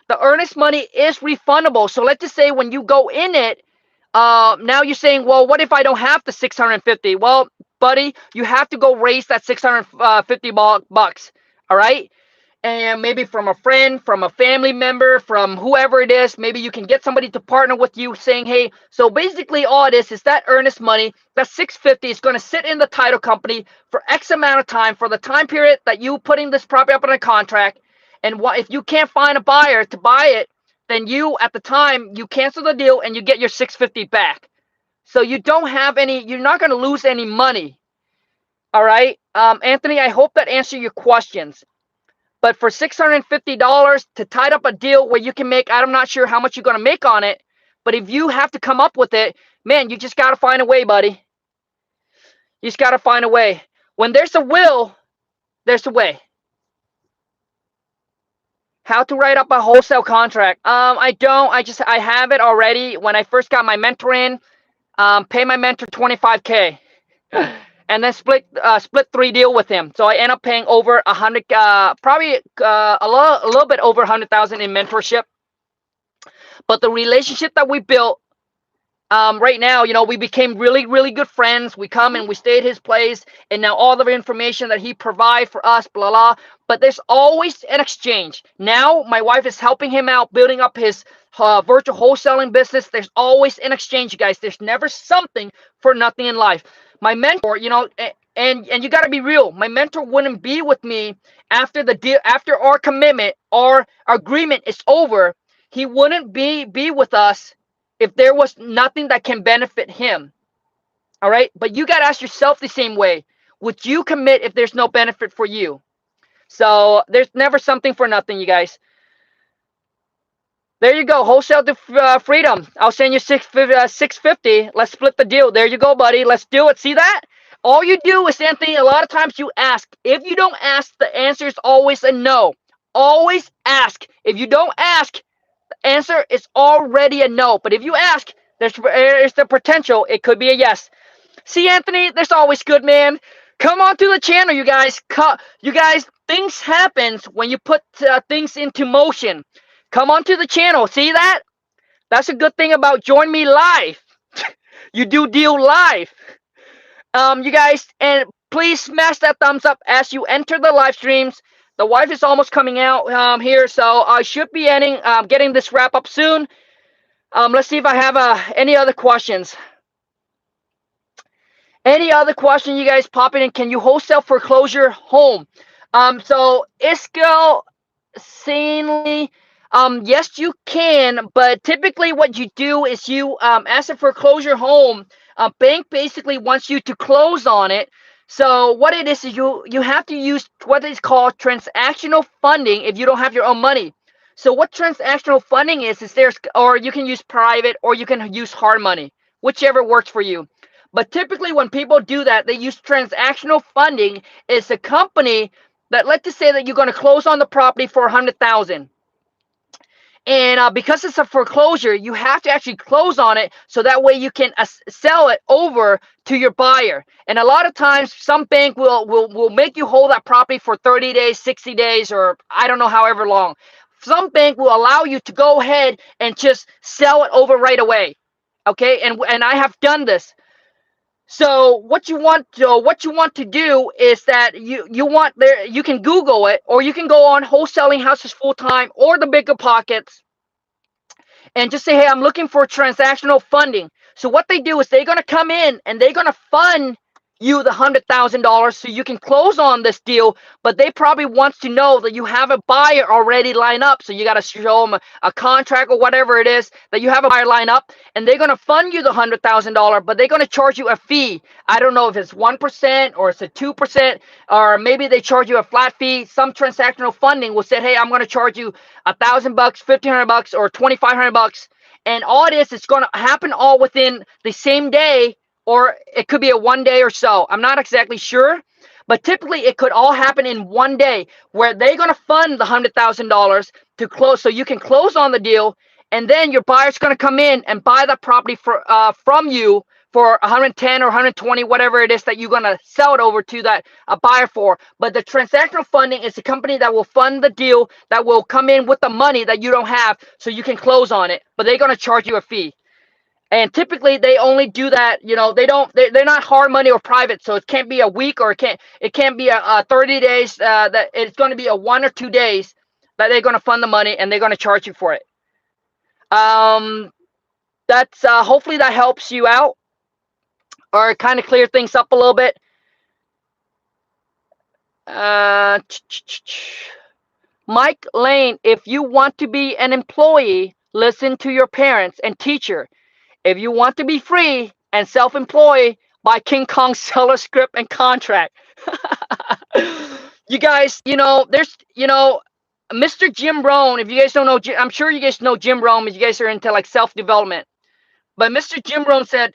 Speaker 1: The earnest money is refundable. So let's just say when you go in it, now you're saying, well, what if I don't have the 650? Well, buddy, you have to go raise that 650 bucks. All right. And maybe from a friend, from a family member, from whoever it is, maybe you can get somebody to partner with you saying, hey, so basically all it is that earnest money, that 650 is going to sit in the title company for X amount of time, for the time period that you putting this property up on a contract. And if you can't find a buyer to buy it, then you, at the time, you cancel the deal and you get your 650 back. So you don't have any, you're not going to lose any money. All right. Anthony, I hope that answered your questions. But for $650 to tie up a deal where you can make, I'm not sure how much you're going to make on it, but if you have to come up with it, man, you just got to find a way, buddy. You just got to find a way. When there's a will, there's a way. How to write up a wholesale contract? I don't. I have it already. When I first got my mentor in, pay my mentor $25K, and then split 3 deal with him. So I end up paying over 100, probably a little bit over 100,000 in mentorship. But the relationship that we built, right now, we became really, really good friends. We come and we stay at his place, and now all the information that he provides for us, blah, blah. But there's always an exchange. Now my wife is helping him out, building up his virtual wholesaling business. There's always an exchange, you guys. There's never something for nothing in life. My mentor, and you got to be real. My mentor wouldn't be with me after the deal, after our commitment, our agreement is over. He wouldn't be with us if there was nothing that can benefit him. All right. But you got to ask yourself the same way. Would you commit if there's no benefit for you? So there's never something for nothing, you guys. There you go. Wholesale to freedom. I'll send you $650. Let's split the deal. There you go, buddy. Let's do it. See that? All you do is, Anthony, a lot of times you ask. If you don't ask, the answer is always a no. Always ask. If you don't ask, the answer is already a no. But if you ask, there's the potential. It could be a yes. See, Anthony, there's always good, man. Come on to the channel, you guys. You guys, things happen when you put things into motion. Come on to the channel. See that? That's a good thing about Join Me Live. You do deal live. You guys, and please smash that thumbs up as you enter the live streams. The wife is almost coming out here, so I should be getting this wrap up soon. Let's see if I have any other questions. Any other question, you guys popping in? Can you wholesale foreclosure home? So Iskel sanely, yes, you can, but typically what you do is you, as a foreclosure home, a bank basically wants you to close on it. So what it is you have to use what is called transactional funding if you don't have your own money. So what transactional funding is or you can use private or you can use hard money, whichever works for you. But typically when people do that, they use transactional funding. It's a company that, let's just say that you're going to close on the property for 100,000. And because it's a foreclosure, you have to actually close on it so that way you can sell it over to your buyer. And a lot of times, some bank will make you hold that property for 30 days, 60 days, or I don't know, however long. Some bank will allow you to go ahead and just sell it over right away. Okay, and I have done this. So what you want to do is that you can Google it, or you can go on Wholesaling Houses Full Time or the Bigger Pockets and just say, hey, I'm looking for transactional funding. So what they do is they're going to come in and they're going to fund you the $100,000 so you can close on this deal, but they probably wants to know that you have a buyer already lined up. So you got to show them a contract or whatever it is that you have a buyer lined up, and they're going to fund you the $100,000, but they're going to charge you a fee. I don't know if it's 1% or it's a 2%, or maybe they charge you a flat fee. Some transactional funding will say, hey, I'm going to charge you $1,000, $1,500, or $2,500, and all it is, it's going to happen all within the same day. Or it could be a 1 day or so. I'm not exactly sure. But typically, it could all happen in 1 day where they're going to fund the $100,000 to close. So you can close on the deal. And then your buyer's going to come in and buy the property from you for 110 or 120, whatever it is that you're going to sell it over to that buyer for. But the transactional funding is the company that will fund the deal, that will come in with the money that you don't have so you can close on it. But they're going to charge you a fee. And typically they only do that, they're not hard money or private. So it can't be a week, or it can't be a 30 days, that it's going to be a 1 or 2 days that they're going to fund the money and they're going to charge you for it. That's hopefully that helps you out or kind of clear things up a little bit. Mike Lane, if you want to be an employee, listen to your parents and teacher. If you want to be free, and self-employed by King Kong seller script and contract. You guys, there's, Mr. Jim Rohn. If you guys don't know, I'm sure you guys know Jim Rohn. If you guys are into like self-development, but Mr. Jim Rohn said,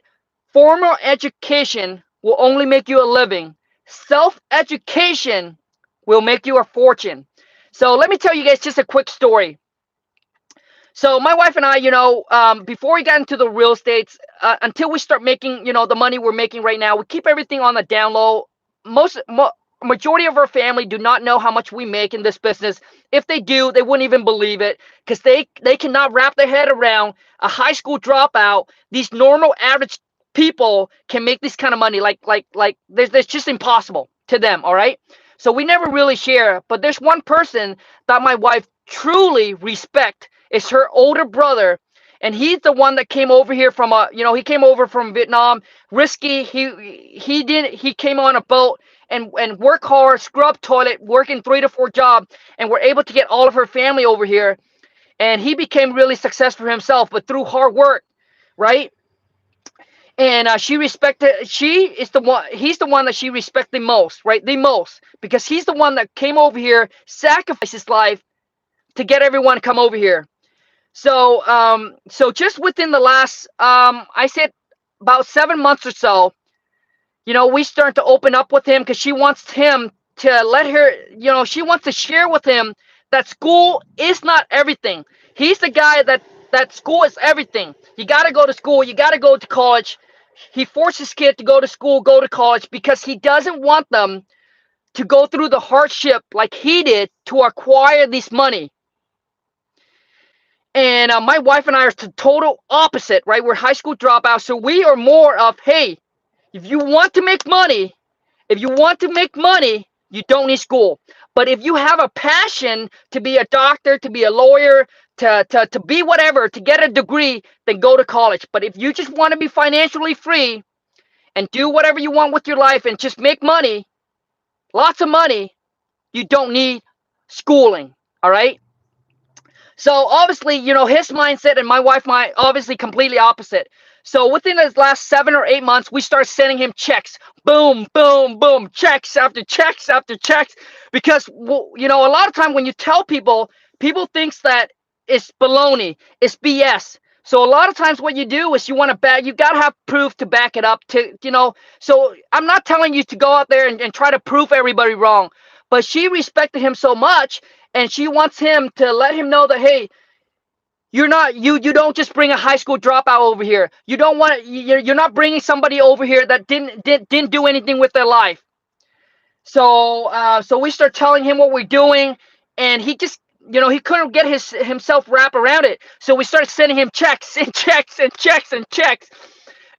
Speaker 1: formal education will only make you a living. Self-education will make you a fortune. So let me tell you guys just a quick story. So my wife and I, before we got into the real estates, until we start making, the money we're making right now, we keep everything on the down low. Majority of our family do not know how much we make in this business. If they do, they wouldn't even believe it, because they cannot wrap their head around a high school dropout. These normal average people can make this kind of money. Like there's just impossible to them. All right. So we never really share, but there's one person that my wife truly respect. It's her older brother, and he's the one that came over here from he came over from Vietnam. Risky. He came on a boat and work hard, scrub toilet, working 3 to 4 jobs, and were able to get all of her family over here. And he became really successful for himself, but through hard work, right? And he's the one that she respected most, right? The most, because he's the one that came over here, sacrificed his life to get everyone to come over here. So just within the last, I said about 7 months or so, we start to open up with him, because she wants him to let her, she wants to share with him that school is not everything. He's the guy that school is everything. You got to go to school. You got to go to college. He forced his kid to go to school, go to college, because he doesn't want them to go through the hardship like he did to acquire this money. And my wife and I are the total opposite, right? We're high school dropouts. So we are more of, hey, if you want to make money, you don't need school. But if you have a passion to be a doctor, to be a lawyer, to be whatever, to get a degree, then go to college. But if you just want to be financially free and do whatever you want with your life and just make money, lots of money, you don't need schooling. All right? So obviously, his mindset and my wife, obviously completely opposite. So within the last 7 or 8 months, we start sending him checks. Boom, boom, boom, checks after checks after checks. Because, a lot of time when you tell people thinks that it's baloney, it's BS. So a lot of times what you do is you got to have proof to back it up So I'm not telling you to go out there and try to prove everybody wrong. But she respected him so much, and she wants him to let him know that, hey, you don't just bring a high school dropout over here. You're not bringing somebody over here that didn't do anything with their life. So we start telling him what we're doing, and he just he couldn't get himself wrap around it. So we started sending him checks and checks and checks and checks,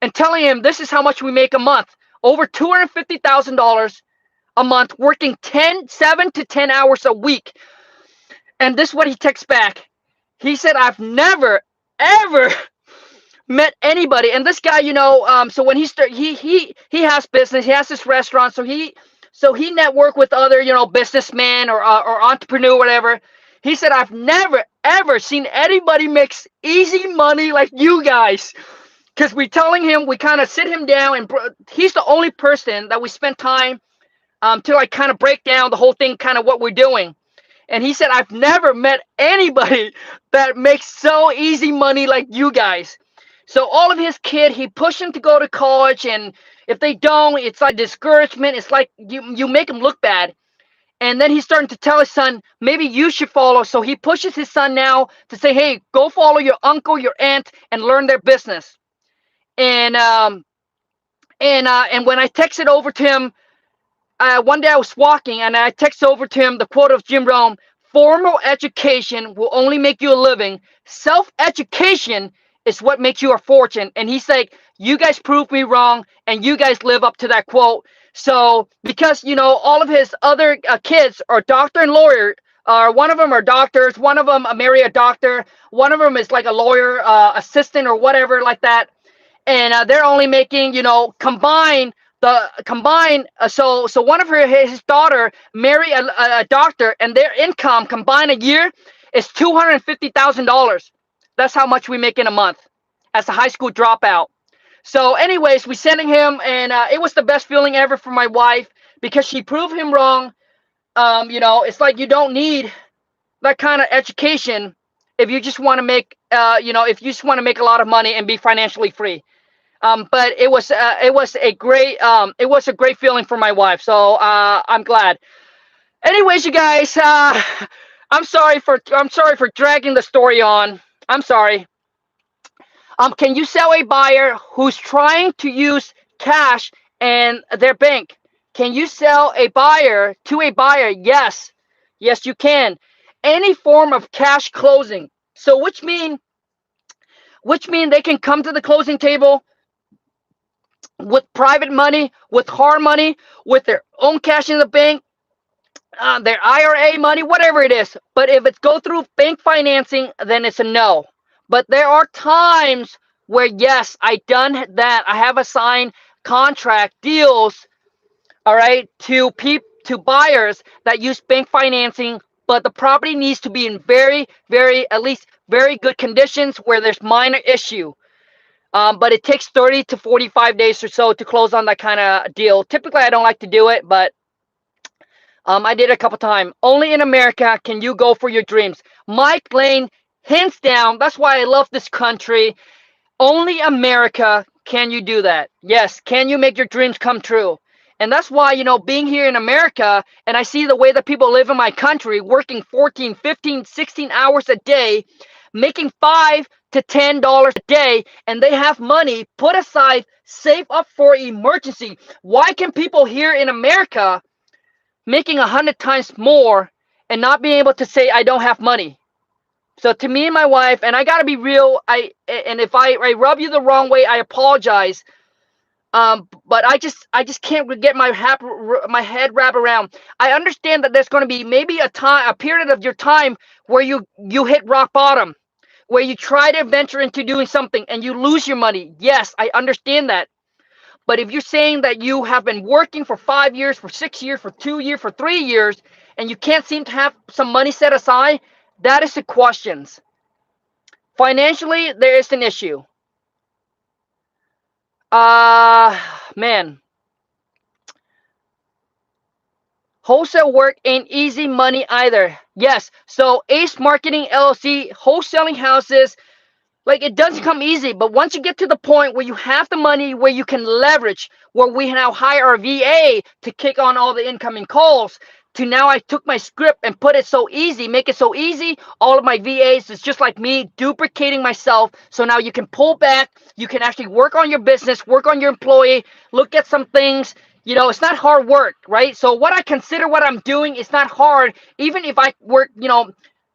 Speaker 1: and telling him this is how much we make a month, over $250,000 a month, working 7 to 10 hours a week. And this is what he texts back. He said, I've never, ever met anybody. And this guy, so when he has business, he has this restaurant. So he networked with other, businessmen or entrepreneur, whatever. He said, I've never, ever seen anybody makes easy money like you guys. Because we kind of sit him down, and he's the only person that we spent time to like kind of break down the whole thing, kind of what we're doing. And he said, I've never met anybody that makes so easy money like you guys. So all of his kids, he pushed them to go to college. And if they don't, it's like discouragement. It's like you make them look bad. And then he's starting to tell his son, maybe you should follow. So he pushes his son now to say, hey, go follow your uncle, your aunt, and learn their business. And when I texted over to him, one day I was walking, and I texted over to him the quote of Jim Rohn: formal education will only make you a living. Self-education is what makes you a fortune. And he's like, you guys proved me wrong, and you guys live up to that quote. So because, all of his other kids are doctor and lawyer. One of them are doctors. One of them marry a doctor. One of them is like a lawyer, assistant or whatever like that. And they're only making, combined. So one of his daughter marry a doctor, and their income combined a year is $250,000. That's how much we make in a month as a high school dropout. So, anyways, we sending him, and it was the best feeling ever for my wife because she proved him wrong. It's like you don't need that kind of education if you just want to make, if you just want to make a lot of money and be financially free. But it was a great feeling for my wife. So I'm glad. Anyways, you guys, I'm sorry for dragging the story on. I'm sorry. Can you sell a buyer who's trying to use cash and their bank? Can you sell a buyer to a buyer? Yes. Yes, you can. Any form of cash closing. So which mean they can come to the closing table with private money, with hard money, with their own cash in the bank, their IRA money, whatever it is. But if it's go through bank financing, then it's a no. But there are times where yes, I done that. I have assigned contract deals, all right, to buyers that use bank financing, but the property needs to be in very, very, at least very good conditions where there's minor issue. But it takes 30 to 45 days or so to close on that kind of deal. Typically, I don't like to do it, but I did it a couple times. Only in America can you go for your dreams. Mike Lane, hands down, that's why I love this country. Only America can you do that. Yes, can you make your dreams come true? And that's why, being here in America, and I see the way that people live in my country, working 14, 15, 16 hours a day, making $5 to $10 a day, and they have money put aside, save up for emergency. Why can people here in America making 100 times more and not being able to say, I don't have money? So to me and my wife, and I gotta be real, and if I rub you the wrong way, I apologize. But I just can't get my head wrapped around. I understand that there's going to be maybe a period of your time where you hit rock bottom, where you try to venture into doing something and you lose your money. Yes, I understand that. But if you're saying that you have been working for 5 years, for 6 years, for 2 years, for 3 years, and you can't seem to have some money set aside, that is the questions. Financially, there is an issue. Man, wholesale work ain't easy money either. Yes, so Ace Marketing LLC, wholesaling houses, like it doesn't come easy, but once you get to the point where you have the money, where you can leverage, where we now hire our VA to kick on all the incoming calls, to now I took my script and put it so easy, make it so easy. All of my VAs is just like me duplicating myself. So now you can pull back, you can actually work on your business, work on your employee, look at some things. It's not hard work, right? So what I consider what I'm doing is not hard. Even if I work,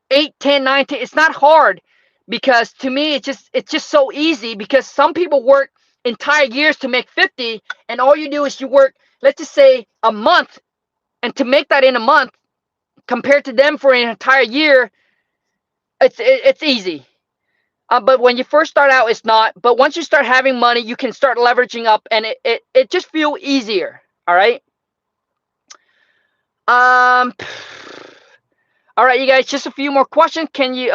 Speaker 1: 8, 10, 9, 10, it's not hard because to me it's just so easy because some people work entire years to make 50 and all you do is you work, let's just say, a month, and to make that in a month compared to them for an entire year, it's easy. But when you first start out, it's not. But once you start having money, you can start leveraging up, and it just feel easier. All right. Um. All right, you guys. Just a few more questions. Can you?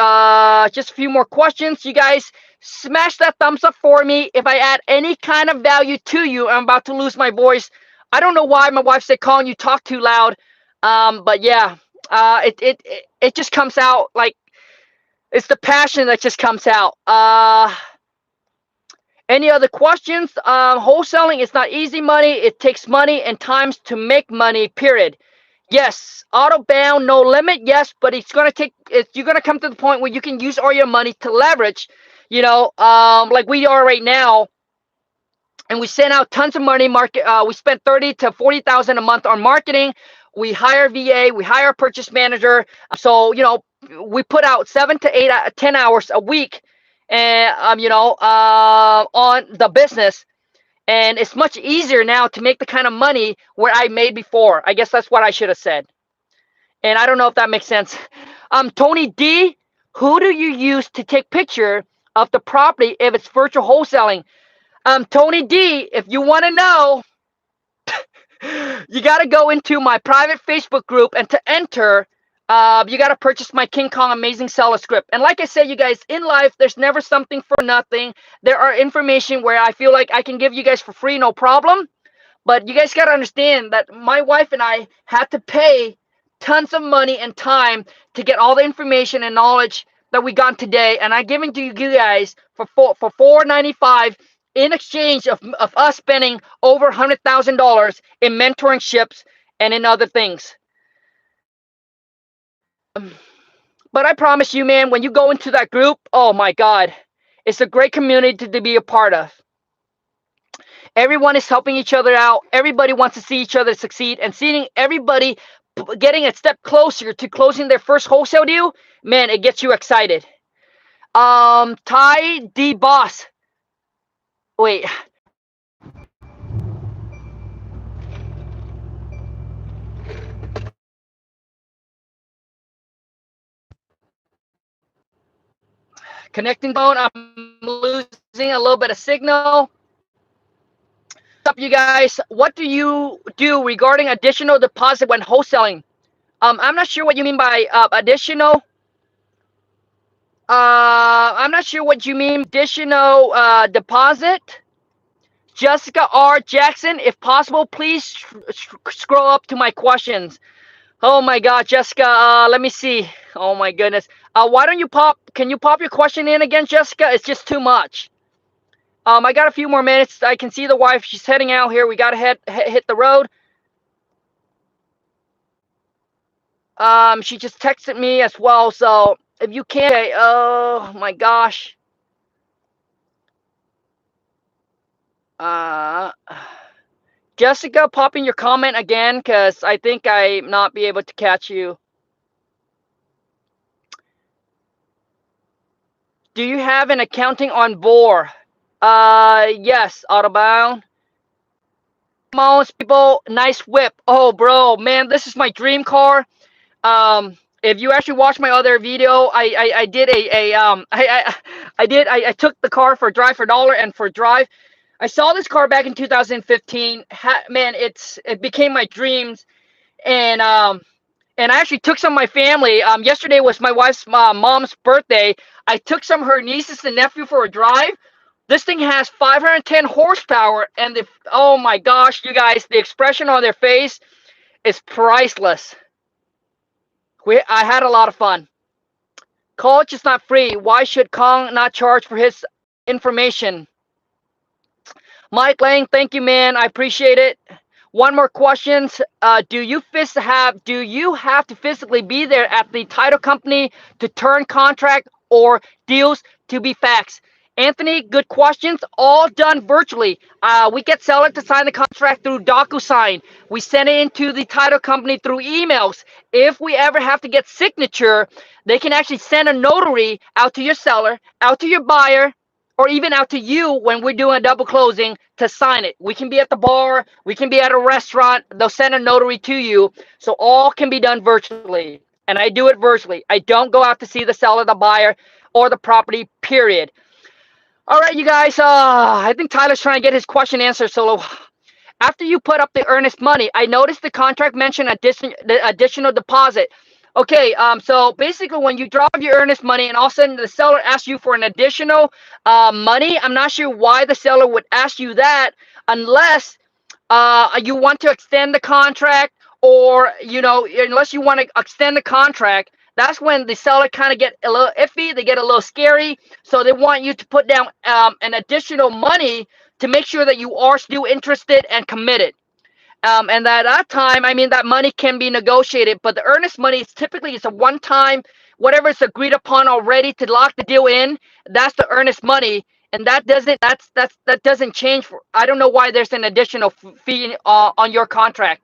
Speaker 1: Just a few more questions. You guys, smash that thumbs up for me. If I add any kind of value to you, I'm about to lose my voice. I don't know why my wife said, "Khang, you talk too loud." But yeah. It just comes out like it's the passion that just comes out. Any other questions? Wholesaling is not easy money. It takes money and times to make money, period. Yes, auto bound, no limit, yes, but you're gonna come to the point where you can use all your money to leverage, like we are right now, and we send out tons of money. We spend 30 to 40,000 a month on marketing. We hire VA, we hire a purchase manager. So we put out 7 to 8, 10 hours a week, and on the business. And it's much easier now to make the kind of money where I made before. I guess that's what I should have said. And I don't know if that makes sense. Tony D, who do you use to take picture of the property if it's virtual wholesaling? Tony D, if you want to know, you got to go into my private Facebook group, and to enter, You got to purchase my King Kong Amazing Seller Script. And like I said, you guys, in life, there's never something for nothing. There are information where I feel like I can give you guys for free, no problem. But you guys got to understand that my wife and I had to pay tons of money and time to get all the information and knowledge that we got today. And I'm giving to you guys for $4.95 in exchange of us spending over $100,000 in mentorships and in other things. But I promise you, man, when you go into that group, oh my God, it's a great community to be a part of. Everyone is helping each other out. Everybody wants to see each other succeed, and seeing everybody getting a step closer to closing their first wholesale deal, man, it gets you excited. Ty D Boss. Wait. Connecting phone. I'm losing a little bit of signal. What's up, you guys? What do you do regarding additional deposit when wholesaling? I'm not sure what you mean by additional. I'm not sure what you mean additional deposit. Jessica R. Jackson, if possible, please scroll up to my questions. Oh my God, Jessica, let me see. Oh my goodness. Why don't you can you pop your question in again, Jessica? It's just too much. I got a few more minutes. I can see the wife. She's heading out here. We got to hit the road. She just texted me as well. So if you can, okay, oh my gosh. Jessica, pop in your comment again, because I think I not be able to catch you. Do you have an accounting on board? Yes, Autobound. Most people, nice whip. Oh, bro, man, this is my dream car. If you actually watch my other video, I did I took the car for a drive for a dollar and for a drive. I saw this car back in 2015. Man, it became my dreams, and I actually took some of my family. Yesterday was my wife's mom's birthday. I took some of her nieces and nephew for a drive. This thing has 510 horsepower, and oh my gosh, you guys, the expression on their face is priceless. I had a lot of fun. College is not free. Why should Khang not charge for his information? Mike Lang, thank you, man. I appreciate it. One more question. Do you have to physically be there at the title company to turn contract or deals to be faxed? Anthony, good questions. All done virtually. We get seller to sign the contract through DocuSign. We send it into the title company through emails. If we ever have to get signature, they can actually send a notary out to your seller, out to your buyer, or even out to you when we're doing a double closing to sign it. We can be at the bar, we can be at a restaurant, they'll send a notary to you. So all can be done virtually. And I do it virtually. I don't go out to see the seller, the buyer, or the property, period. All right, you guys, I think Tyler's trying to get his question answered. So after you put up the earnest money, I noticed the contract mentioned the additional deposit. Okay, so basically when you drop your earnest money and all of a sudden the seller asks you for an additional money, I'm not sure why the seller would ask you that unless you want to extend the contract, or, unless you want to extend the contract. That's when the seller kind of get a little iffy. They get a little scary. So they want you to put down an additional money to make sure that you are still interested and committed. And at that time, I mean, that money can be negotiated, but the earnest money is typically it's a one-time, whatever is agreed upon already to lock the deal in. That's the earnest money, and that doesn't change. I don't know why there's an additional fee on your contract.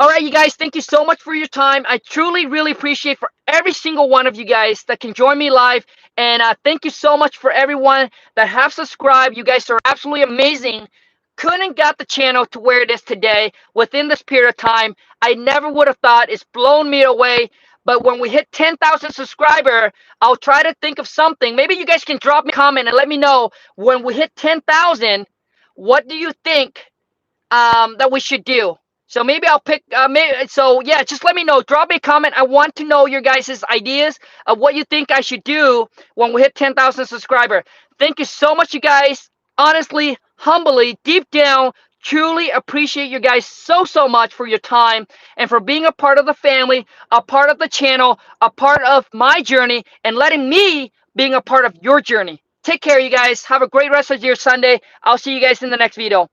Speaker 1: All right, you guys, thank you so much for your time. I truly, really appreciate for every single one of you guys that can join me live. And thank you so much for everyone that have subscribed. You guys are absolutely amazing. Couldn't got the channel to where it is today within this period of time. I never would have thought. It's blown me away. But when we hit 10,000 subscriber, I'll try to think of something. Maybe you guys can drop me a comment and let me know when we hit 10,000, what do you think that we should do? So maybe I'll pick. So yeah, just let me know. Drop me a comment. I want to know your guys' ideas of what you think I should do when we hit 10,000 subscribers. Thank you so much, you guys. Honestly, humbly, deep down, truly appreciate you guys so much for your time and for being a part of the family, a part of the channel, a part of my journey, and letting me being a part of your journey. Take care, you guys. Have a great rest of your Sunday. I'll see you guys in the next video.